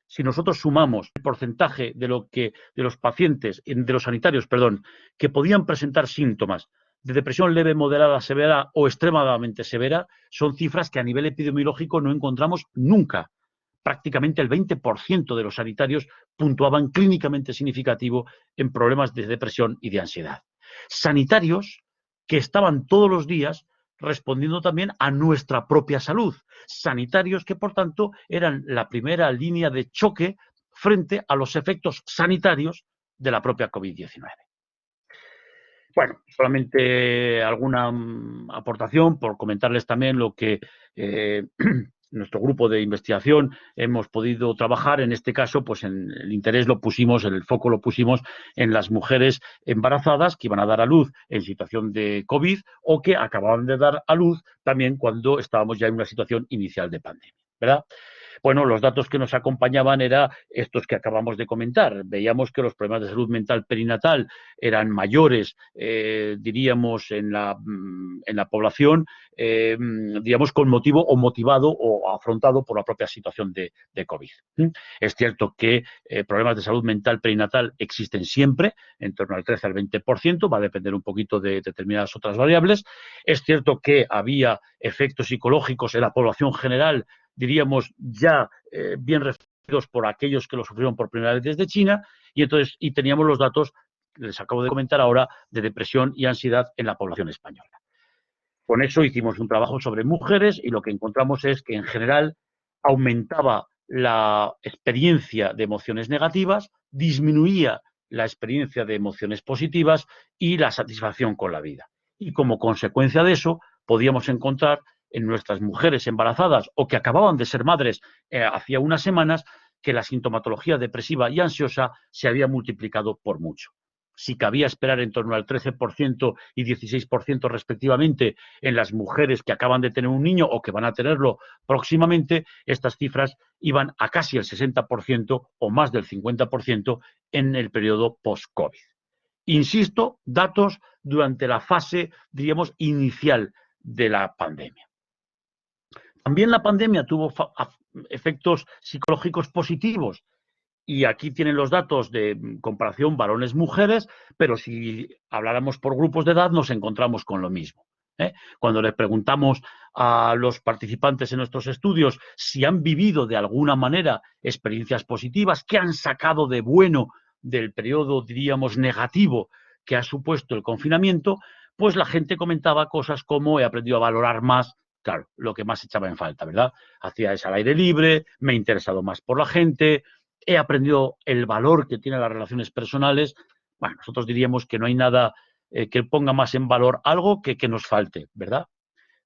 Si nosotros sumamos el porcentaje de los pacientes, de los sanitarios, perdón, que podían presentar síntomas de depresión leve, moderada, severa o extremadamente severa, son cifras que a nivel epidemiológico no encontramos nunca. Prácticamente el 20% de los sanitarios puntuaban clínicamente significativo en problemas de depresión y de ansiedad. Sanitarios que estaban todos los días respondiendo también a nuestra propia salud. Sanitarios que, por tanto, eran la primera línea de choque frente a los efectos sanitarios de la propia COVID-19. Bueno, solamente alguna aportación por comentarles también lo que nuestro grupo de investigación hemos podido trabajar. En este caso, pues en el interés lo pusimos, el foco lo pusimos en las mujeres embarazadas que iban a dar a luz en situación de COVID o que acababan de dar a luz también cuando estábamos ya en una situación inicial de pandemia, ¿verdad? Bueno, los datos que nos acompañaban eran estos que acabamos de comentar. Veíamos que los problemas de salud mental perinatal eran mayores, diríamos, en la población, digamos, con motivo o motivado o afrontado por la propia situación de COVID. Es cierto que problemas de salud mental perinatal existen siempre, en torno al 13 al 20%, va a depender un poquito de determinadas otras variables. Es cierto que había efectos psicológicos en la población general, diríamos, ya bien referidos por aquellos que lo sufrieron por primera vez desde China, y teníamos los datos, les acabo de comentar ahora, de depresión y ansiedad en la población española. Con eso hicimos un trabajo sobre mujeres y lo que encontramos es que en general aumentaba la experiencia de emociones negativas, disminuía la experiencia de emociones positivas y la satisfacción con la vida. Y como consecuencia de eso, podíamos encontrar en nuestras mujeres embarazadas o que acababan de ser madres hacía unas semanas que la sintomatología depresiva y ansiosa se había multiplicado por mucho. Si cabía esperar en torno al 13% y 16% respectivamente en las mujeres que acaban de tener un niño o que van a tenerlo próximamente, estas cifras iban a casi el 60% o más del 50% en el periodo post-COVID. Insisto, datos durante la fase, diríamos, inicial de la pandemia. También la pandemia tuvo efectos psicológicos positivos. Y aquí tienen los datos de comparación varones-mujeres, pero si habláramos por grupos de edad nos encontramos con lo mismo. Cuando le preguntamos a los participantes en nuestros estudios si han vivido de alguna manera experiencias positivas, qué han sacado de bueno del periodo, diríamos, negativo que ha supuesto el confinamiento, pues la gente comentaba cosas como he aprendido a valorar más, claro, lo que más echaba en falta, ¿verdad? Hacía eso al aire libre, me he interesado más por la gente, he aprendido el valor que tienen las relaciones personales. Bueno, nosotros diríamos que no hay nada que ponga más en valor algo que nos falte, ¿verdad?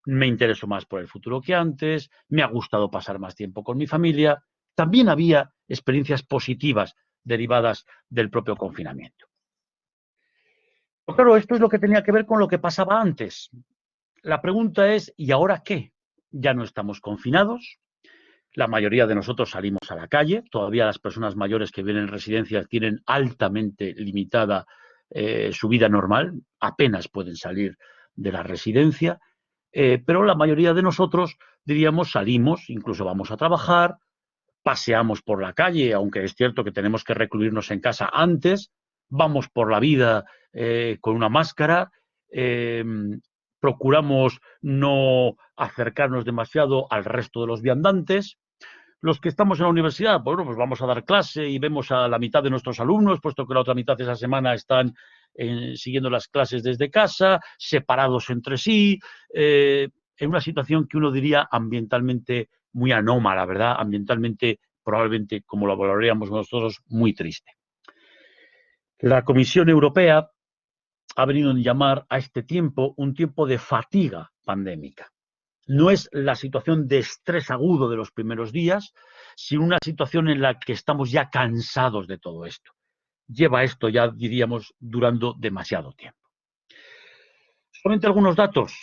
Me intereso más por el futuro que antes, me ha gustado pasar más tiempo con mi familia. También había experiencias positivas derivadas del propio confinamiento. Pero claro, esto es lo que tenía que ver con lo que pasaba antes. la pregunta es, ¿y ahora qué? Ya no estamos confinados, la mayoría de nosotros salimos a la calle, todavía las personas mayores que viven en residencias tienen altamente limitada su vida normal, apenas pueden salir de la residencia, pero la mayoría de nosotros, diríamos, salimos, incluso vamos a trabajar, paseamos por la calle, aunque es cierto que tenemos que recluirnos en casa antes, vamos por la vida con una máscara, eh, procuramos no acercarnos demasiado al resto de los viandantes. Los que estamos en la universidad, bueno, pues vamos a dar clase y vemos a la mitad de nuestros alumnos, puesto que la otra mitad de esa semana están siguiendo las clases desde casa, separados entre sí, en una situación que uno diría ambientalmente muy anómala, ¿verdad? Ambientalmente, probablemente, como lo valoraríamos nosotros, muy triste. La Comisión Europea ha venido a llamar a este tiempo un tiempo de fatiga pandémica. No es la situación de estrés agudo de los primeros días, sino una situación en la que estamos ya cansados de todo esto. Lleva esto ya, diríamos, durando demasiado tiempo. Solamente algunos datos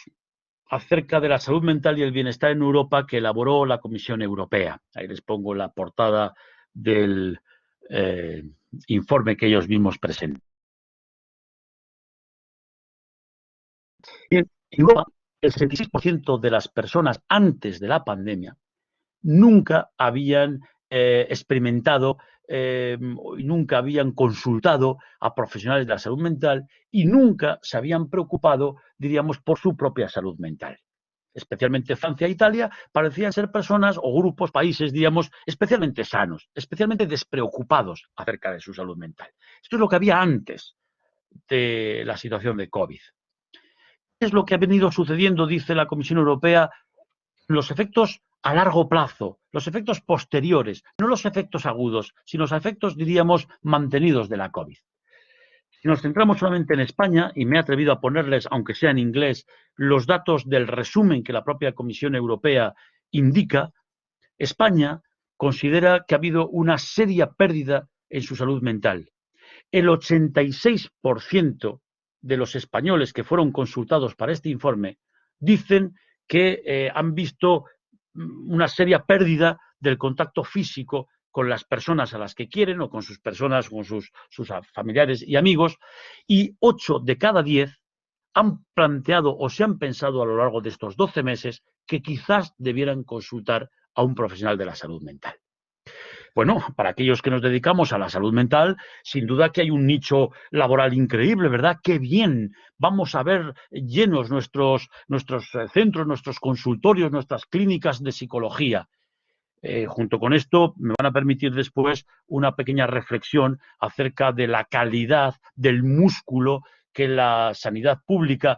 acerca de la salud mental y el bienestar en Europa que elaboró la Comisión Europea. Ahí les pongo la portada del informe que ellos mismos presentan. En Europa, el 66% de las personas antes de la pandemia nunca habían experimentado, nunca habían consultado a profesionales de la salud mental y nunca se habían preocupado, diríamos, por su propia salud mental. Especialmente Francia e Italia parecían ser personas o grupos, países, digamos, especialmente sanos, especialmente despreocupados acerca de su salud mental. Esto es lo que había antes de la situación de COVID. ¿Qué es lo que ha venido sucediendo, dice la Comisión Europea? Los efectos a largo plazo, los efectos posteriores, no los efectos agudos, sino los efectos, diríamos, mantenidos de la COVID. Si nos centramos solamente en España, y me he atrevido a ponerles, aunque sea en inglés, los datos del resumen que la propia Comisión Europea indica, España considera que ha habido una seria pérdida en su salud mental. El 86% de los españoles que fueron consultados para este informe dicen que han visto una seria pérdida del contacto físico con las personas a las que quieren o con sus personas, con sus familiares y amigos, y 8 de cada 10 han planteado o se han pensado a lo largo de estos 12 meses que quizás debieran consultar a un profesional de la salud mental. Bueno, para aquellos que nos dedicamos a la salud mental, sin duda que hay un nicho laboral increíble, ¿verdad? ¡Qué bien! Vamos a ver llenos nuestros centros, nuestros consultorios, nuestras clínicas de psicología. Junto con esto, me van a permitir después una pequeña reflexión acerca de la calidad del músculo que la sanidad pública,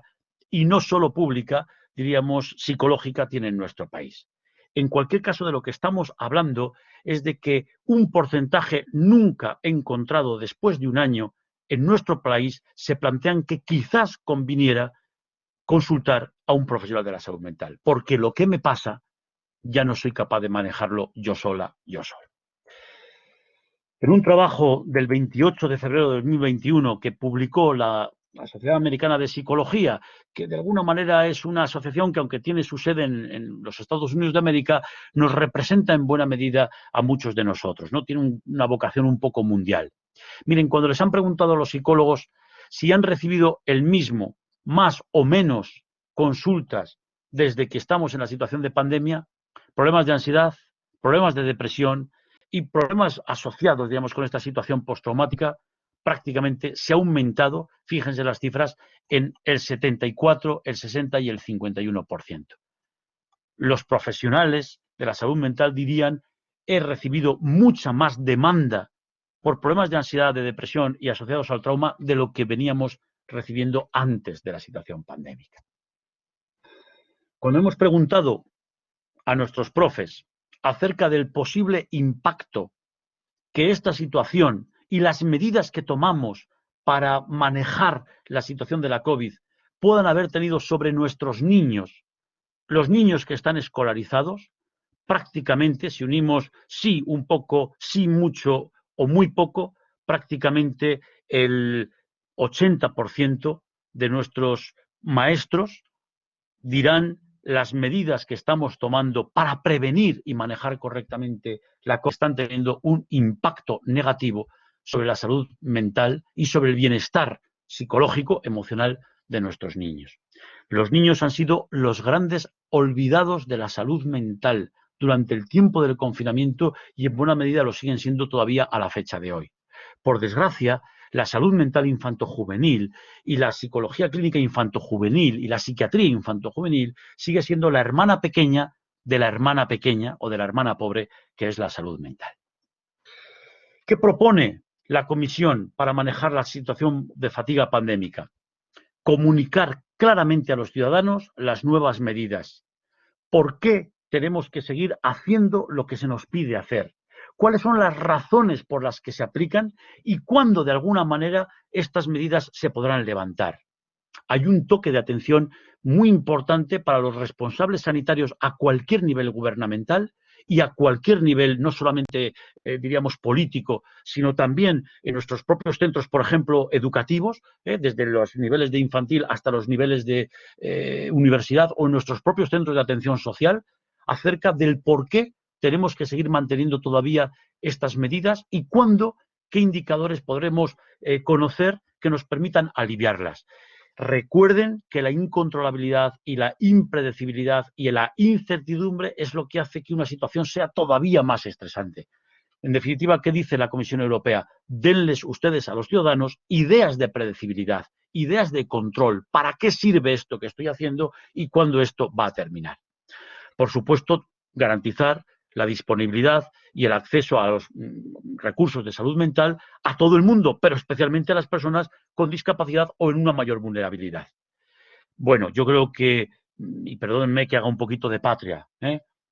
y no solo pública, diríamos, psicológica, tiene en nuestro país. En cualquier caso, de lo que estamos hablando es de que un porcentaje nunca encontrado después de un año en nuestro país se plantean que quizás conviniera consultar a un profesional de la salud mental, porque lo que me pasa ya no soy capaz de manejarlo yo sola, yo solo. En un trabajo del 28 de febrero de 2021 que publicó la Sociedad Americana de Psicología, que de alguna manera es una asociación que, aunque tiene su sede en los Estados Unidos de América, nos representa en buena medida a muchos de nosotros, ¿no? Tiene una vocación un poco mundial. Miren, cuando les han preguntado a los psicólogos si han recibido el mismo, más o menos consultas desde que estamos en la situación de pandemia, problemas de ansiedad, problemas de depresión y problemas asociados, digamos, con esta situación postraumática, prácticamente se ha aumentado, fíjense las cifras, en el 74, el 60 y el 51%. Los profesionales de la salud mental dirían: he recibido mucha más demanda por problemas de ansiedad, de depresión y asociados al trauma de lo que veníamos recibiendo antes de la situación pandémica. Cuando hemos preguntado a nuestros profes acerca del posible impacto que esta situación y las medidas que tomamos para manejar la situación de la COVID puedan haber tenido sobre nuestros niños, los niños que están escolarizados, prácticamente, si unimos sí un poco, sí mucho o muy poco, prácticamente el 80% de nuestros maestros dirán las medidas que estamos tomando para prevenir y manejar correctamente la que están teniendo un impacto negativo sobre la salud mental y sobre el bienestar psicológico, emocional de nuestros niños. Los niños han sido los grandes olvidados de la salud mental durante el tiempo del confinamiento y en buena medida lo siguen siendo todavía a la fecha de hoy. Por desgracia, la salud mental infantojuvenil y la psicología clínica infantojuvenil y la psiquiatría infantojuvenil sigue siendo la hermana pequeña de la hermana pequeña o de la hermana pobre, que es la salud mental. ¿Qué propone la Comisión para manejar la situación de fatiga pandémica? Comunicar claramente a los ciudadanos las nuevas medidas. ¿Por qué tenemos que seguir haciendo lo que se nos pide hacer? ¿Cuáles son las razones por las que se aplican y cuándo, de alguna manera, estas medidas se podrán levantar? Hay un toque de atención muy importante para los responsables sanitarios a cualquier nivel gubernamental y a cualquier nivel, no solamente, diríamos, político, sino también en nuestros propios centros, por ejemplo, educativos, desde los niveles de infantil hasta los niveles de universidad o en nuestros propios centros de atención social, acerca del por qué tenemos que seguir manteniendo todavía estas medidas y cuándo, qué indicadores podremos conocer que nos permitan aliviarlas. Recuerden que la incontrolabilidad y la impredecibilidad y la incertidumbre es lo que hace que una situación sea todavía más estresante. En definitiva, ¿qué dice la Comisión Europea? Denles ustedes a los ciudadanos ideas de predecibilidad, ideas de control. ¿Para qué sirve esto que estoy haciendo y cuándo esto va a terminar? Por supuesto, garantizar la disponibilidad y el acceso a los recursos de salud mental a todo el mundo, pero especialmente a las personas con discapacidad o en una mayor vulnerabilidad. Bueno, yo creo que, y perdónenme que haga un poquito de patria,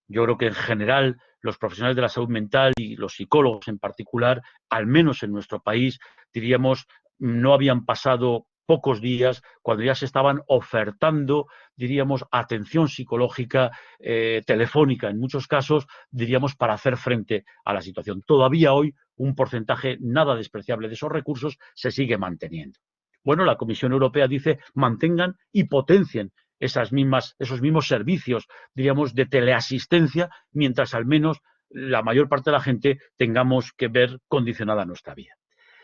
yo creo que en general los profesionales de la salud mental y los psicólogos en particular, al menos en nuestro país, diríamos, no habían pasado pocos días cuando ya se estaban ofertando, diríamos, atención psicológica telefónica en muchos casos, diríamos, para hacer frente a la situación. Todavía hoy un porcentaje nada despreciable de esos recursos se sigue manteniendo. Bueno, la Comisión Europea dice mantengan y potencien esos mismos servicios, diríamos, de teleasistencia, mientras al menos la mayor parte de la gente tengamos que ver condicionada nuestra vida.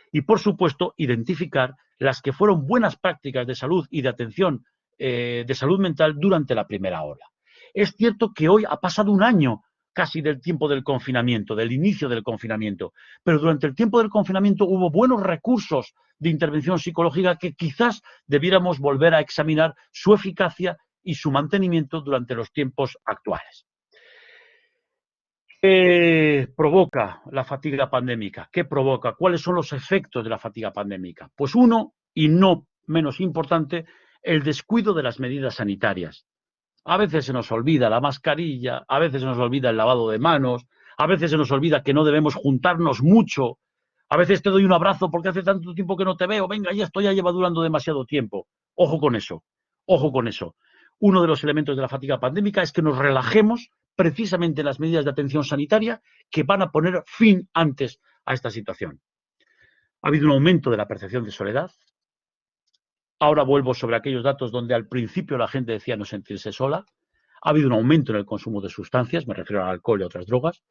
Y, por supuesto, identificar las que fueron buenas prácticas de salud y de atención de salud mental durante la primera ola. Es cierto que hoy ha pasado un año casi del tiempo del confinamiento, del inicio del confinamiento, pero durante el tiempo del confinamiento hubo buenos recursos de intervención psicológica que quizás debiéramos volver a examinar su eficacia y su mantenimiento durante los tiempos actuales. ¿Qué provoca la fatiga pandémica? ¿Qué provoca? ¿Cuáles son los efectos de la fatiga pandémica? Pues uno, y no menos importante, el descuido de las medidas sanitarias. A veces se nos olvida la mascarilla, a veces se nos olvida el lavado de manos, a veces se nos olvida que no debemos juntarnos mucho, a veces te doy un abrazo porque hace tanto tiempo que no te veo, venga, ya esto ya lleva durando demasiado tiempo. Ojo con eso, ojo con eso. Uno de los elementos de la fatiga pandémica es que nos relajemos precisamente en las medidas de atención sanitaria que van a poner fin antes a esta situación. Ha habido un aumento de la percepción de soledad. Ahora vuelvo sobre aquellos datos donde al principio la gente decía no sentirse sola. Ha habido un aumento en el consumo de sustancias, me refiero al alcohol y otras drogas.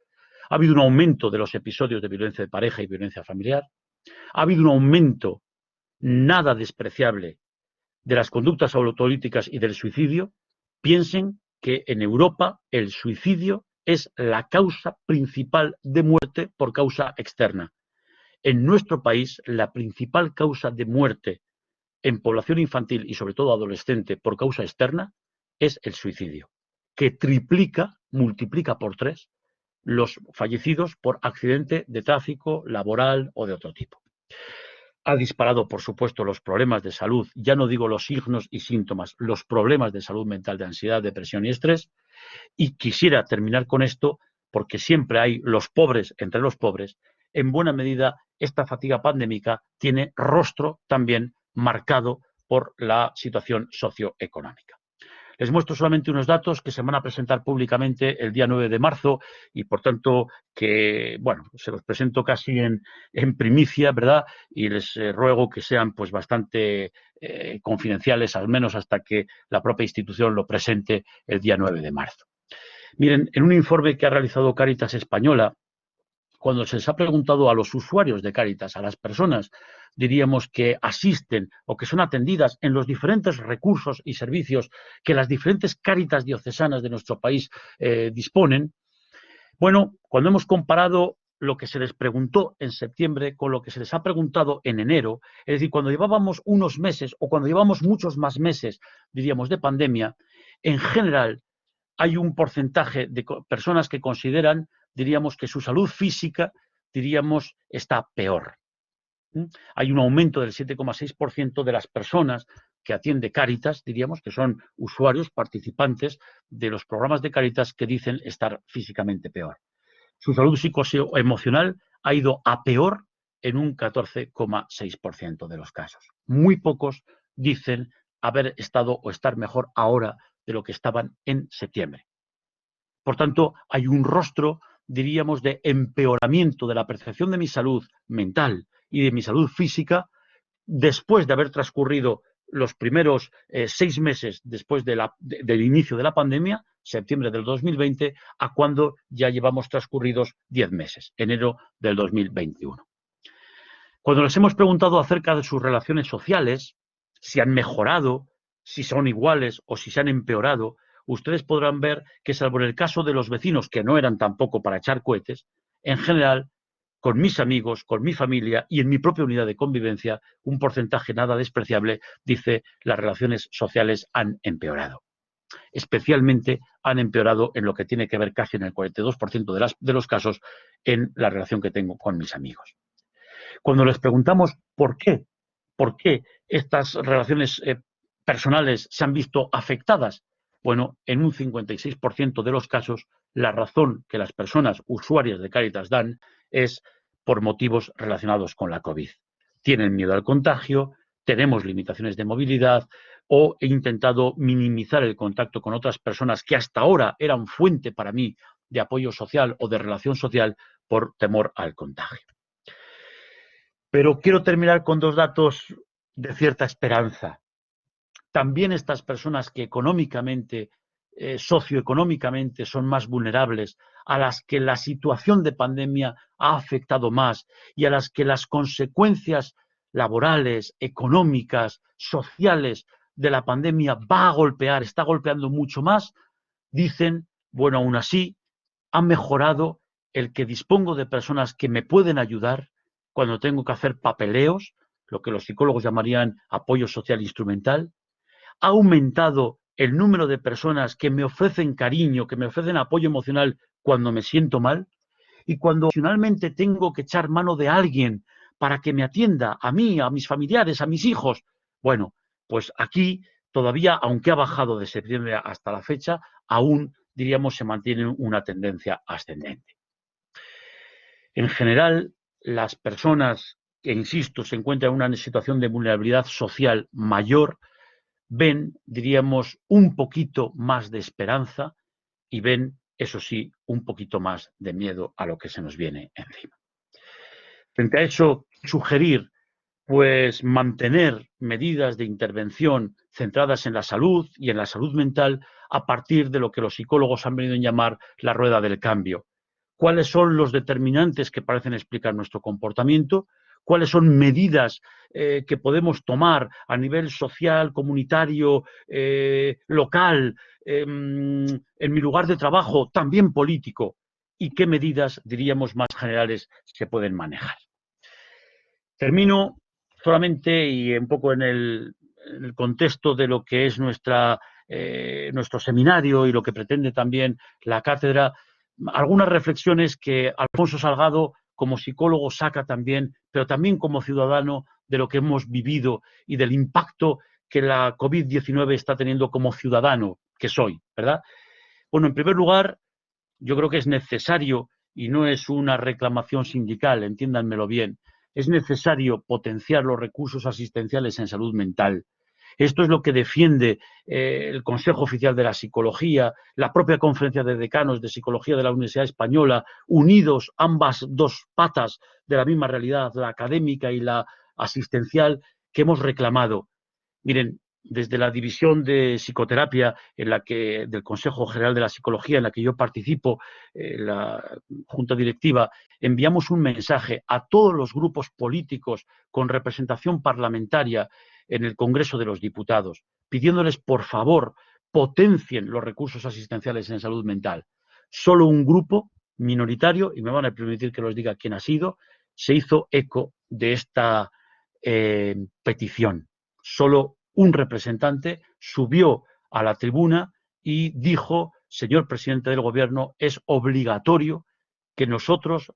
Ha habido un aumento de los episodios de violencia de pareja y violencia familiar. Ha habido un aumento nada despreciable de las conductas autolíticas y del suicidio. Piensen que en Europa el suicidio es la causa principal de muerte por causa externa. En nuestro país, la principal causa de muerte en población infantil y sobre todo adolescente por causa externa es el suicidio, que multiplica por 3 los fallecidos por accidente de tráfico, laboral o de otro tipo. Ha disparado, por supuesto, los problemas de salud, ya no digo los signos y síntomas, los problemas de salud mental, de ansiedad, depresión y estrés. Y quisiera terminar con esto porque siempre hay los pobres entre los pobres. En buena medida, esta fatiga pandémica tiene rostro también marcado por la situación socioeconómica. Les muestro solamente unos datos que se van a presentar públicamente el día 9 de marzo y, por tanto, que, bueno, se los presento casi en primicia, ¿verdad? Y les ruego que sean, pues, bastante confidenciales, al menos hasta que la propia institución lo presente el día 9 de marzo. Miren, en un informe que ha realizado Cáritas Española, cuando se les ha preguntado a los usuarios de Cáritas, a las personas, diríamos, que asisten o que son atendidas en los diferentes recursos y servicios que las diferentes Cáritas diocesanas de nuestro país disponen, bueno, cuando hemos comparado lo que se les preguntó en septiembre con lo que se les ha preguntado en enero, es decir, cuando llevábamos unos meses o cuando llevamos muchos más meses, diríamos, de pandemia, en general hay un porcentaje de personas que consideran, diríamos, que su salud física, diríamos, está peor. Hay un aumento del 7,6% de las personas que atiende Cáritas, diríamos, que son usuarios, participantes de los programas de Cáritas que dicen estar físicamente peor. Su salud psicoemocional ha ido a peor en un 14,6% de los casos. Muy pocos dicen haber estado o estar mejor ahora de lo que estaban en septiembre. Por tanto, hay un rostro, diríamos, de empeoramiento de la percepción de mi salud mental y de mi salud física después de haber transcurrido los primeros 6 meses después del inicio de la pandemia, septiembre del 2020, a cuando ya llevamos transcurridos 10 meses, enero del 2021. Cuando les hemos preguntado acerca de sus relaciones sociales, si han mejorado, si son iguales o si se han empeorado, ustedes podrán ver que, salvo en el caso de los vecinos, que no eran tampoco para echar cohetes, en general, con mis amigos, con mi familia y en mi propia unidad de convivencia, un porcentaje nada despreciable dice las relaciones sociales han empeorado. Especialmente han empeorado en lo que tiene que ver casi en el 42% de los casos en la relación que tengo con mis amigos. Cuando les preguntamos por qué estas relaciones personales se han visto afectadas, bueno, en un 56% de los casos la razón que las personas usuarias de Cáritas dan es por motivos relacionados con la COVID. Tienen miedo al contagio, tenemos limitaciones de movilidad o he intentado minimizar el contacto con otras personas que hasta ahora eran fuente para mí de apoyo social o de relación social por temor al contagio. Pero quiero terminar con 2 datos de cierta esperanza. También estas personas que económicamente, socioeconómicamente son más vulnerables, a las que la situación de pandemia ha afectado más y a las que las consecuencias laborales, económicas, sociales de la pandemia va a golpear, está golpeando mucho más, dicen, bueno, aún así, ha mejorado el que dispongo de personas que me pueden ayudar cuando tengo que hacer papeleos, lo que los psicólogos llamarían apoyo social instrumental. Ha aumentado el número de personas que me ofrecen cariño, que me ofrecen apoyo emocional cuando me siento mal. Y cuando emocionalmente tengo que echar mano de alguien para que me atienda, a mí, a mis familiares, a mis hijos, bueno, pues aquí todavía, aunque ha bajado de septiembre hasta la fecha, aún, diríamos, se mantiene una tendencia ascendente. En general, las personas que, insisto, se encuentran en una situación de vulnerabilidad social mayor, ven, diríamos, un poquito más de esperanza y ven, eso sí, un poquito más de miedo a lo que se nos viene encima. Frente a eso, sugerir, pues, mantener medidas de intervención centradas en la salud y en la salud mental a partir de lo que los psicólogos han venido a llamar la rueda del cambio. ¿Cuáles son los determinantes que parecen explicar nuestro comportamiento? ¿Cuáles son medidas que podemos tomar a nivel social, comunitario, local, en mi lugar de trabajo, también político? ¿Y qué medidas, diríamos, más generales se pueden manejar? Termino solamente y un poco en el contexto de lo que es nuestro seminario y lo que pretende también la cátedra, algunas reflexiones que Alfonso Salgado como psicólogo saca también, pero también como ciudadano de lo que hemos vivido y del impacto que la COVID-19 está teniendo como ciudadano que soy, ¿verdad? Bueno, en primer lugar, yo creo que es necesario, y no es una reclamación sindical, entiéndanmelo bien, es necesario potenciar los recursos asistenciales en salud mental. Esto es lo que defiende el Consejo Oficial de la Psicología, la propia Conferencia de Decanos de Psicología de la Universidad Española, unidos ambas dos patas de la misma realidad, la académica y la asistencial, que hemos reclamado. Miren, desde la división de psicoterapia del Consejo General de la Psicología, en la que yo participo, la Junta Directiva, enviamos un mensaje a todos los grupos políticos con representación parlamentaria en el Congreso de los Diputados, pidiéndoles, por favor, potencien los recursos asistenciales en salud mental. Solo un grupo minoritario, y me van a permitir que los diga quién ha sido, se hizo eco de esta petición. Solo un representante subió a la tribuna y dijo: señor presidente del Gobierno, es obligatorio que nosotros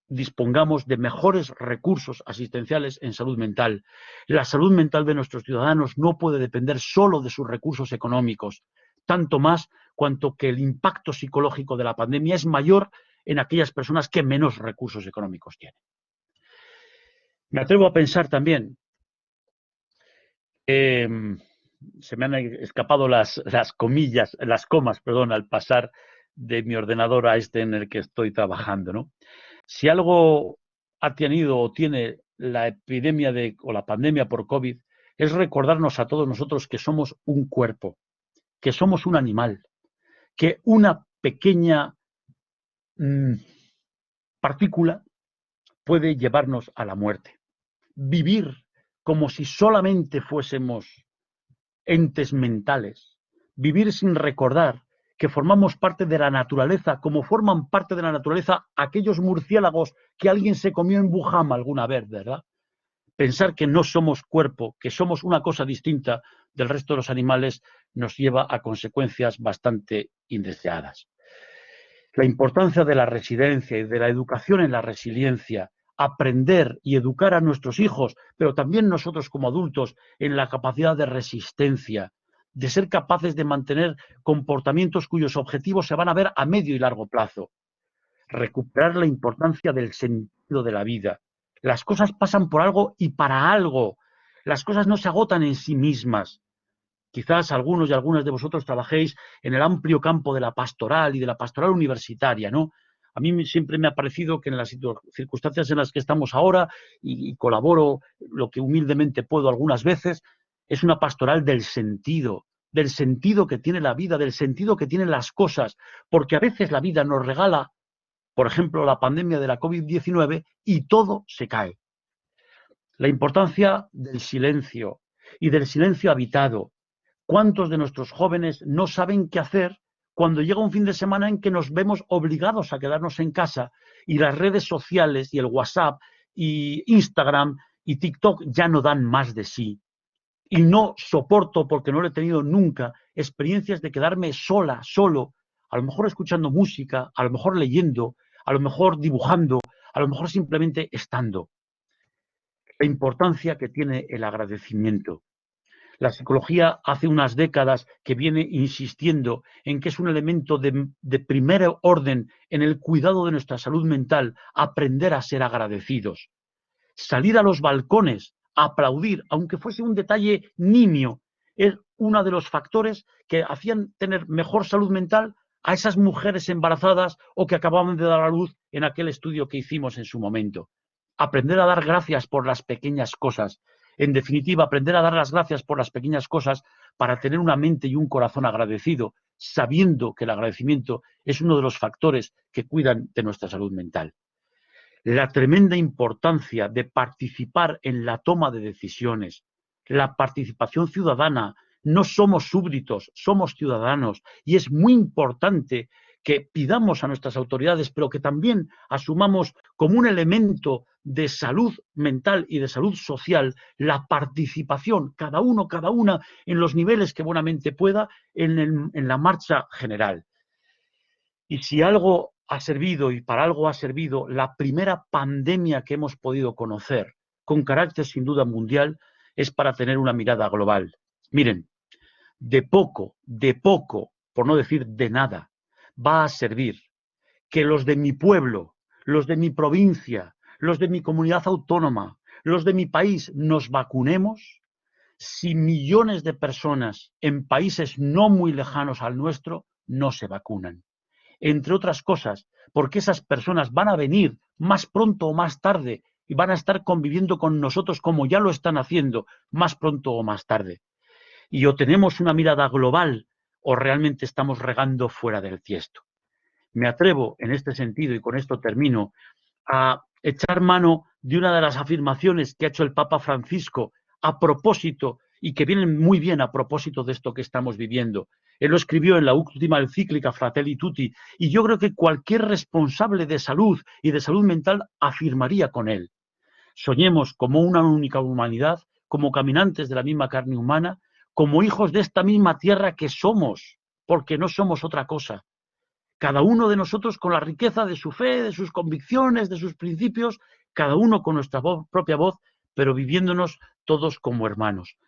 dispongamos de mejores recursos asistenciales en salud mental. La salud mental de nuestros ciudadanos no puede depender solo de sus recursos económicos, tanto más cuanto que el impacto psicológico de la pandemia es mayor en aquellas personas que menos recursos económicos tienen. Me atrevo a pensar también, se me han escapado las comillas, las comas, perdón, al pasar de mi ordenador a este en el que estoy trabajando, ¿no? Si algo ha tenido o tiene la epidemia o la pandemia por COVID, es recordarnos a todos nosotros que somos un cuerpo, que somos un animal, que una pequeña partícula puede llevarnos a la muerte. Vivir como si solamente fuésemos entes mentales, vivir sin recordar que formamos parte de la naturaleza, como forman parte de la naturaleza aquellos murciélagos que alguien se comió en Bujama alguna vez, ¿verdad? Pensar que no somos cuerpo, que somos una cosa distinta del resto de los animales, nos lleva a consecuencias bastante indeseadas. La importancia de la resiliencia y de la educación en la resiliencia, aprender y educar a nuestros hijos, pero también nosotros como adultos, en la capacidad de resistencia, de ser capaces de mantener comportamientos cuyos objetivos se van a ver a medio y largo plazo. Recuperar la importancia del sentido de la vida. Las cosas pasan por algo y para algo. Las cosas no se agotan en sí mismas. Quizás algunos y algunas de vosotros trabajéis en el amplio campo de la pastoral y de la pastoral universitaria, ¿no? A mí siempre me ha parecido que en las circunstancias en las que estamos ahora, y colaboro lo que humildemente puedo algunas veces, es una pastoral del sentido que tiene la vida, del sentido que tienen las cosas, porque a veces la vida nos regala, por ejemplo, la pandemia de la COVID-19 y todo se cae. La importancia del silencio y del silencio habitado. ¿Cuántos de nuestros jóvenes no saben qué hacer cuando llega un fin de semana en que nos vemos obligados a quedarnos en casa y las redes sociales y el WhatsApp y Instagram y TikTok ya no dan más de sí? Y no soporto, porque no lo he tenido nunca, experiencias de quedarme sola, solo, a lo mejor escuchando música, a lo mejor leyendo, a lo mejor dibujando, a lo mejor simplemente estando. La importancia que tiene el agradecimiento. La psicología hace unas décadas que viene insistiendo en que es un elemento de primer orden en el cuidado de nuestra salud mental, aprender a ser agradecidos. Salir a los balcones, a aplaudir, aunque fuese un detalle nimio, es uno de los factores que hacían tener mejor salud mental a esas mujeres embarazadas o que acababan de dar a luz en aquel estudio que hicimos en su momento. Aprender a dar gracias por las pequeñas cosas. En definitiva, aprender a dar las gracias por las pequeñas cosas para tener una mente y un corazón agradecido, sabiendo que el agradecimiento es uno de los factores que cuidan de nuestra salud mental. La tremenda importancia de participar en la toma de decisiones, la participación ciudadana. No somos súbditos, somos ciudadanos, y es muy importante que pidamos a nuestras autoridades, pero que también asumamos como un elemento de salud mental y de salud social la participación, cada uno, cada una, en los niveles que buenamente pueda, en la marcha general. Y si algo ha servido, y para algo ha servido, la primera pandemia que hemos podido conocer, con carácter sin duda mundial, es para tener una mirada global. Miren, de poco, por no decir de nada, va a servir que los de mi pueblo, los de mi provincia, los de mi comunidad autónoma, los de mi país nos vacunemos, si millones de personas en países no muy lejanos al nuestro no se vacunan. Entre otras cosas, porque esas personas van a venir más pronto o más tarde y van a estar conviviendo con nosotros como ya lo están haciendo más pronto o más tarde. Y o tenemos una mirada global o realmente estamos regando fuera del tiesto. Me atrevo en este sentido, y con esto termino, a echar mano de una de las afirmaciones que ha hecho el Papa Francisco a propósito, y que vienen muy bien a propósito de esto que estamos viviendo. Él lo escribió en la última encíclica Fratelli Tutti, y yo creo que cualquier responsable de salud y de salud mental afirmaría con él. Soñemos como una única humanidad, como caminantes de la misma carne humana, como hijos de esta misma tierra que somos, porque no somos otra cosa. Cada uno de nosotros con la riqueza de su fe, de sus convicciones, de sus principios, cada uno con nuestra propia voz, pero viviéndonos todos como hermanos.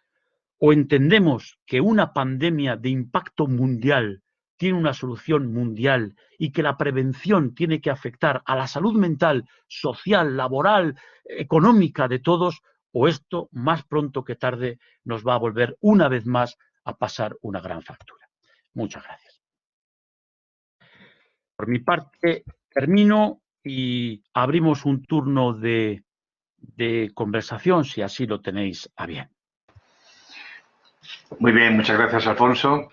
O entendemos que una pandemia de impacto mundial tiene una solución mundial y que la prevención tiene que afectar a la salud mental, social, laboral, económica de todos, o esto más pronto que tarde nos va a volver una vez más a pasar una gran factura. Muchas gracias. Por mi parte, termino y abrimos un turno de conversación, si así lo tenéis a bien. Muy bien, muchas gracias, Alfonso.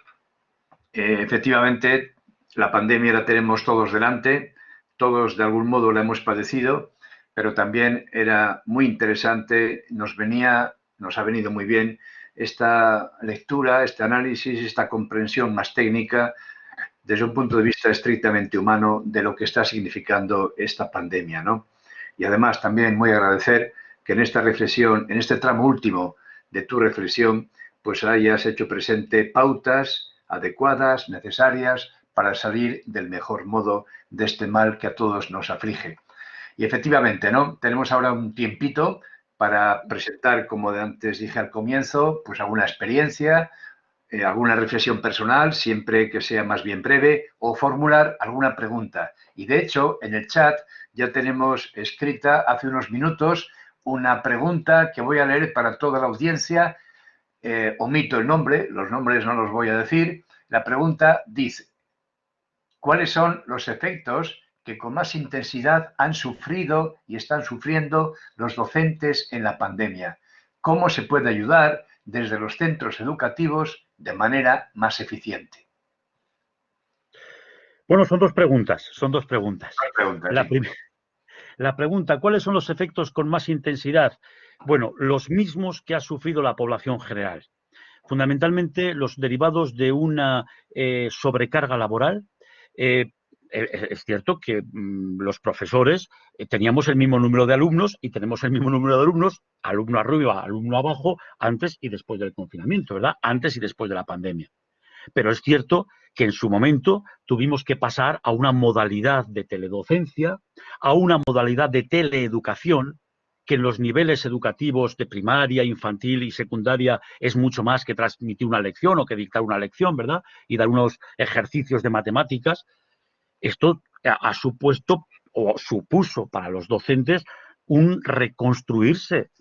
Efectivamente, la pandemia la tenemos todos delante, todos de algún modo la hemos padecido, pero también era muy interesante, nos ha venido muy bien esta lectura, este análisis, esta comprensión más técnica desde un punto de vista estrictamente humano de lo que está significando esta pandemia, ¿no? Y además también muy agradecer que en esta reflexión, en este tramo último de tu reflexión, pues hayas hecho presente pautas adecuadas, necesarias, para salir del mejor modo de este mal que a todos nos aflige. Y efectivamente, ¿no? Tenemos ahora un tiempito para presentar, como antes dije al comienzo, pues alguna experiencia, alguna reflexión personal, siempre que sea más bien breve, o formular alguna pregunta. Y de hecho, en el chat ya tenemos escrita hace unos minutos una pregunta que voy a leer para toda la audiencia. Omito el nombre, los nombres no los voy a decir. La pregunta dice: ¿cuáles son los efectos que con más intensidad han sufrido y están sufriendo los docentes en la pandemia? ¿Cómo se puede ayudar desde los centros educativos de manera más eficiente? Bueno, son dos preguntas. Pregunta, La, sí. prim la pregunta, ¿cuáles son los efectos con más intensidad? Bueno, los mismos que ha sufrido la población general. Fundamentalmente los derivados de una sobrecarga laboral. Es cierto que los profesores teníamos el mismo número de alumnos y tenemos el mismo número de alumnos, alumno arriba, alumno abajo, antes y después del confinamiento, ¿verdad? Antes y después de la pandemia. Pero es cierto que en su momento tuvimos que pasar a una modalidad de teledocencia, a una modalidad de teleeducación, que en los niveles educativos de primaria, infantil y secundaria es mucho más que transmitir una lección o que dictar una lección, ¿verdad? Y dar unos ejercicios de matemáticas. Esto ha supuesto o supuso para los docentes un reconstruirse.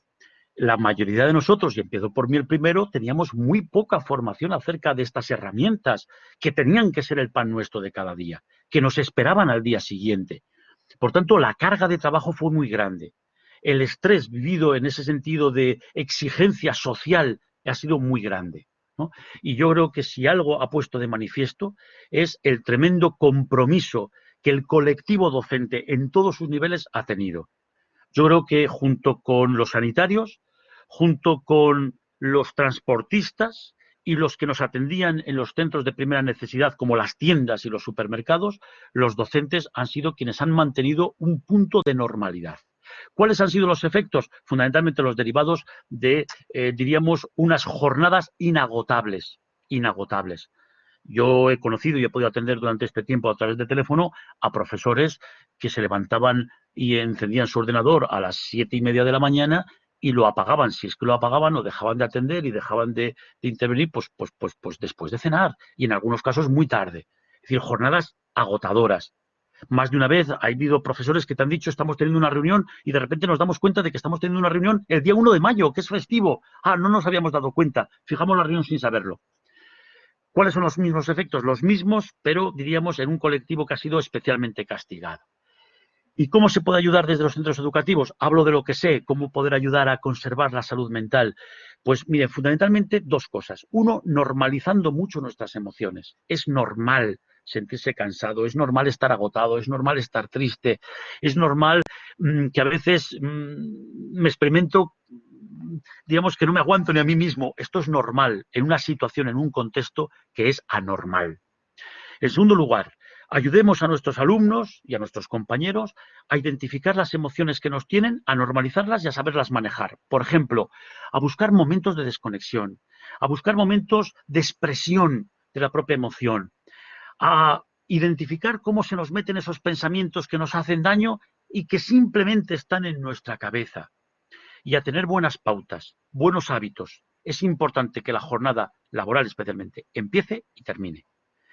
La mayoría de nosotros, y empiezo por mí el primero, teníamos muy poca formación acerca de estas herramientas que tenían que ser el pan nuestro de cada día, que nos esperaban al día siguiente. Por tanto, la carga de trabajo fue muy grande. El estrés vivido en ese sentido de exigencia social ha sido muy grande, ¿no? Y yo creo que si algo ha puesto de manifiesto es el tremendo compromiso que el colectivo docente en todos sus niveles ha tenido. Yo creo que junto con los sanitarios, junto con los transportistas y los que nos atendían en los centros de primera necesidad, como las tiendas y los supermercados, los docentes han sido quienes han mantenido un punto de normalidad. ¿Cuáles han sido los efectos? Fundamentalmente los derivados de, diríamos, unas jornadas inagotables. Yo he conocido y he podido atender durante este tiempo a través de teléfono a profesores que se levantaban y encendían su ordenador a las 7:30 de la mañana y lo apagaban. Si es que lo apagaban, o dejaban de atender y dejaban de intervenir pues después de cenar, y en algunos casos muy tarde. Es decir, jornadas agotadoras. Más de una vez ha habido profesores que te han dicho estamos teniendo una reunión y de repente nos damos cuenta de que estamos teniendo una reunión el día 1 de mayo, que es festivo. Ah, no nos habíamos dado cuenta. Fijamos la reunión sin saberlo. ¿Cuáles son los mismos efectos? Los mismos, pero diríamos en un colectivo que ha sido especialmente castigado. ¿Y cómo se puede ayudar desde los centros educativos? Hablo de lo que sé, cómo poder ayudar a conservar la salud mental. Pues miren, fundamentalmente dos cosas. Uno, normalizando mucho nuestras emociones. Es normal sentirse cansado, es normal estar agotado, es normal estar triste, es normal que a veces me experimento, digamos que no me aguanto ni a mí mismo. Esto es normal en una situación, en un contexto que es anormal. En segundo lugar, ayudemos a nuestros alumnos y a nuestros compañeros a identificar las emociones que nos tienen, a normalizarlas y a saberlas manejar. Por ejemplo, a buscar momentos de desconexión, a buscar momentos de expresión de la propia emoción, a identificar cómo se nos meten esos pensamientos que nos hacen daño y que simplemente están en nuestra cabeza. Y a tener buenas pautas, buenos hábitos. Es importante que la jornada laboral especialmente empiece y termine.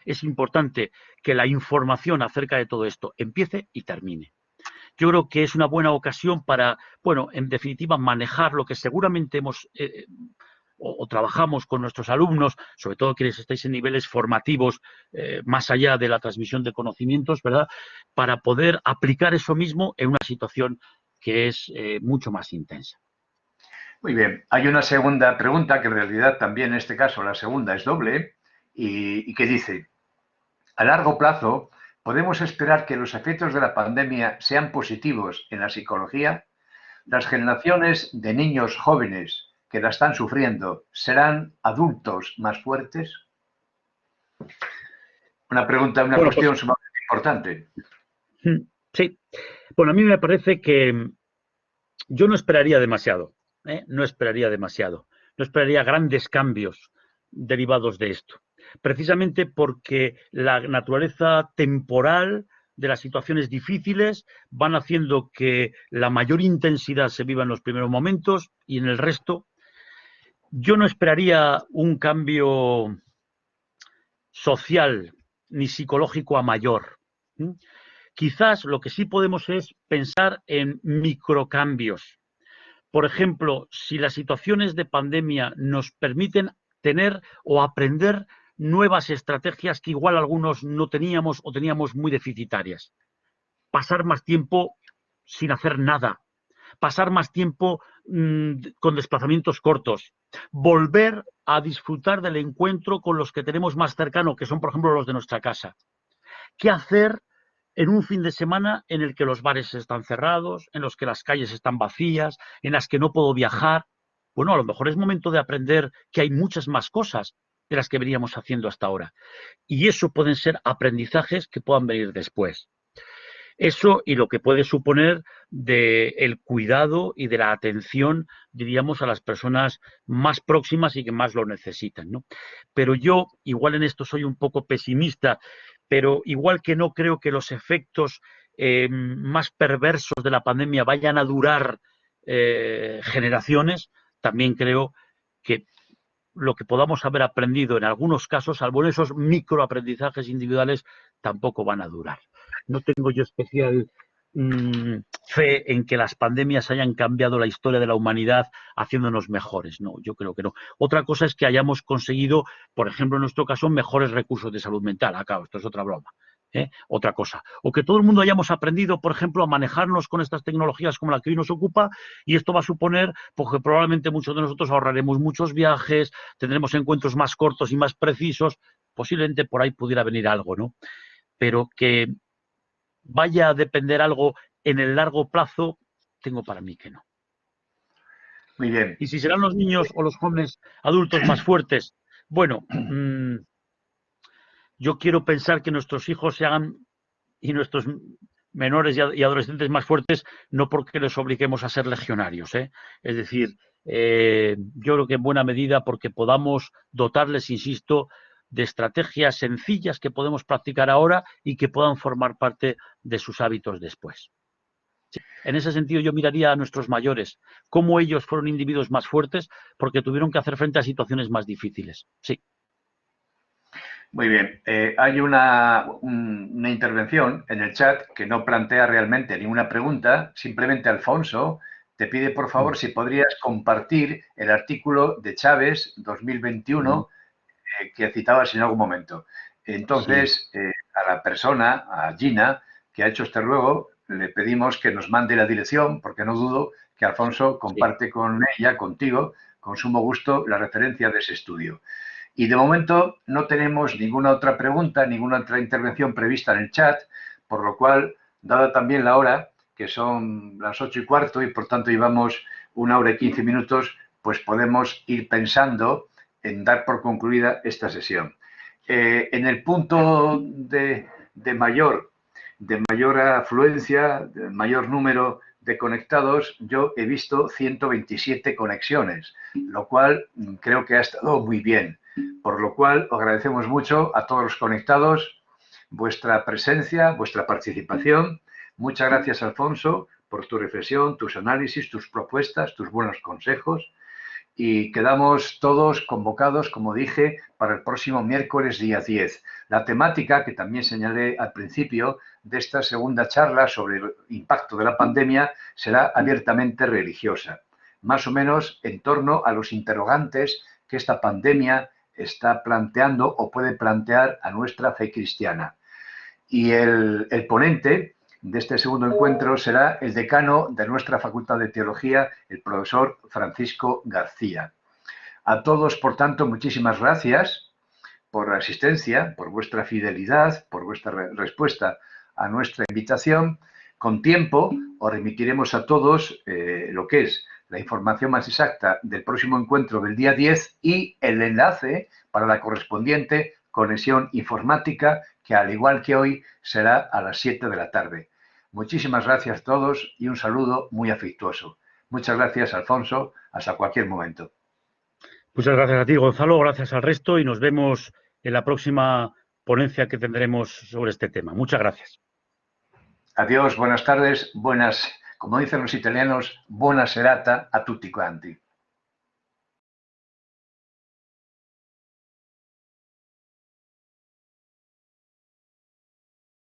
Es importante que la información acerca de todo esto empiece y termine. Yo creo que es una buena ocasión para, bueno, en definitiva, manejar lo que seguramente hemos o trabajamos con nuestros alumnos, sobre todo quienes estáis en niveles formativos, más allá de la transmisión de conocimientos, ¿verdad? Para poder aplicar eso mismo en una situación que es mucho más intensa. Muy bien. Hay una segunda pregunta que en realidad también en este caso la segunda es doble y que dice, a largo plazo, ¿podemos esperar que los efectos de la pandemia sean positivos en la psicología? ¿Las generaciones de niños jóvenes que la están sufriendo serán adultos más fuertes? Una pregunta, una Bueno, pues, cuestión sumamente importante. sí. Bueno, a mí me parece que yo no esperaría demasiado, no esperaría demasiado. No esperaría grandes cambios derivados de esto. Precisamente porque la naturaleza temporal de las situaciones difíciles van haciendo que la mayor intensidad se viva en los primeros momentos y en el resto. Yo no esperaría un cambio social ni psicológico a mayor. Quizás lo que sí podemos es pensar en microcambios. Por ejemplo, si las situaciones de pandemia nos permiten tener o aprender nuevas estrategias que igual algunos no teníamos o teníamos muy deficitarias. Pasar más tiempo sin hacer nada. Pasar más tiempo con desplazamientos cortos. Volver a disfrutar del encuentro con los que tenemos más cercano, que son, por ejemplo, los de nuestra casa. ¿Qué hacer en un fin de semana en el que los bares están cerrados, en los que las calles están vacías, en las que no puedo viajar? Bueno, a lo mejor es momento de aprender que hay muchas más cosas de las que veníamos haciendo hasta ahora. Y eso pueden ser aprendizajes que puedan venir después. Eso y lo que puede suponer del cuidado y de la atención, diríamos, a las personas más próximas y que más lo necesitan, ¿no? Pero yo, igual en esto soy un poco pesimista, pero igual que no creo que los efectos más perversos de la pandemia vayan a durar generaciones, también creo que lo que podamos haber aprendido en algunos casos, salvo en esos microaprendizajes individuales, tampoco van a durar. No tengo yo especial fe en que las pandemias hayan cambiado la historia de la humanidad haciéndonos mejores. No, yo creo que no. Otra cosa es que hayamos conseguido, por ejemplo, en nuestro caso, mejores recursos de salud mental. Acá, esto es otra broma. Otra cosa. O que todo el mundo hayamos aprendido, por ejemplo, a manejarnos con estas tecnologías como la que hoy nos ocupa, y esto va a suponer pues, que probablemente muchos de nosotros ahorraremos muchos viajes, tendremos encuentros más cortos y más precisos, posiblemente por ahí pudiera venir algo, ¿no? Pero que vaya a depender algo en el largo plazo, tengo para mí que no. Muy bien. Y si serán los niños o los jóvenes adultos más fuertes, bueno, yo quiero pensar que nuestros hijos se hagan y nuestros menores y adolescentes más fuertes, no porque les obliguemos a ser legionarios. Es decir, yo creo que en buena medida porque podamos dotarles, insisto, de estrategias sencillas que podemos practicar ahora y que puedan formar parte de sus hábitos después. Sí. En ese sentido yo miraría a nuestros mayores, cómo ellos fueron individuos más fuertes porque tuvieron que hacer frente a situaciones más difíciles. Sí. Muy bien. Hay una intervención en el chat que no plantea realmente ninguna pregunta. Simplemente Alfonso te pide, por favor, si podrías compartir el artículo de Chávez 2021 que citabas en algún momento. Sí, Entonces, a la persona, a Gina, que ha hecho este ruego, le pedimos que nos mande la dirección, porque no dudo que Alfonso sí. comparte con ella, contigo, con sumo gusto, la referencia de ese estudio. Y de momento no tenemos ninguna otra pregunta, ninguna otra intervención prevista en el chat, por lo cual, dada también la hora, que son las 8:15 y por tanto llevamos 1 hora y 15 minutos, pues podemos ir pensando en dar por concluida esta sesión. En el punto de mayor afluencia, de mayor número de conectados, yo he visto 127 conexiones, lo cual creo que ha estado muy bien. Por lo cual, agradecemos mucho a todos los conectados vuestra presencia, vuestra participación. Muchas gracias, Alfonso, por tu reflexión, tus análisis, tus propuestas, tus buenos consejos. Y quedamos todos convocados, como dije, para el próximo miércoles día 10. La temática, que también señalé al principio, de esta segunda charla sobre el impacto de la pandemia será abiertamente religiosa, más o menos en torno a los interrogantes que esta pandemia está planteando o puede plantear a nuestra fe cristiana. Y el ponente de este segundo encuentro será el decano de nuestra Facultad de Teología, el profesor Francisco García. A todos, por tanto, muchísimas gracias por la asistencia, por vuestra fidelidad, por vuestra respuesta a nuestra invitación. Con tiempo os remitiremos a todos lo que es la información más exacta del próximo encuentro del día 10 y el enlace para la correspondiente conexión informática, que al igual que hoy será a las 7 de la tarde. Muchísimas gracias a todos y un saludo muy afectuoso. Muchas gracias, Alfonso. Hasta cualquier momento. Muchas gracias a ti, Gonzalo, gracias al resto y nos vemos en la próxima ponencia que tendremos sobre este tema. Muchas gracias. Adiós, buenas tardes, como dicen los italianos, buona serata a tutti quanti.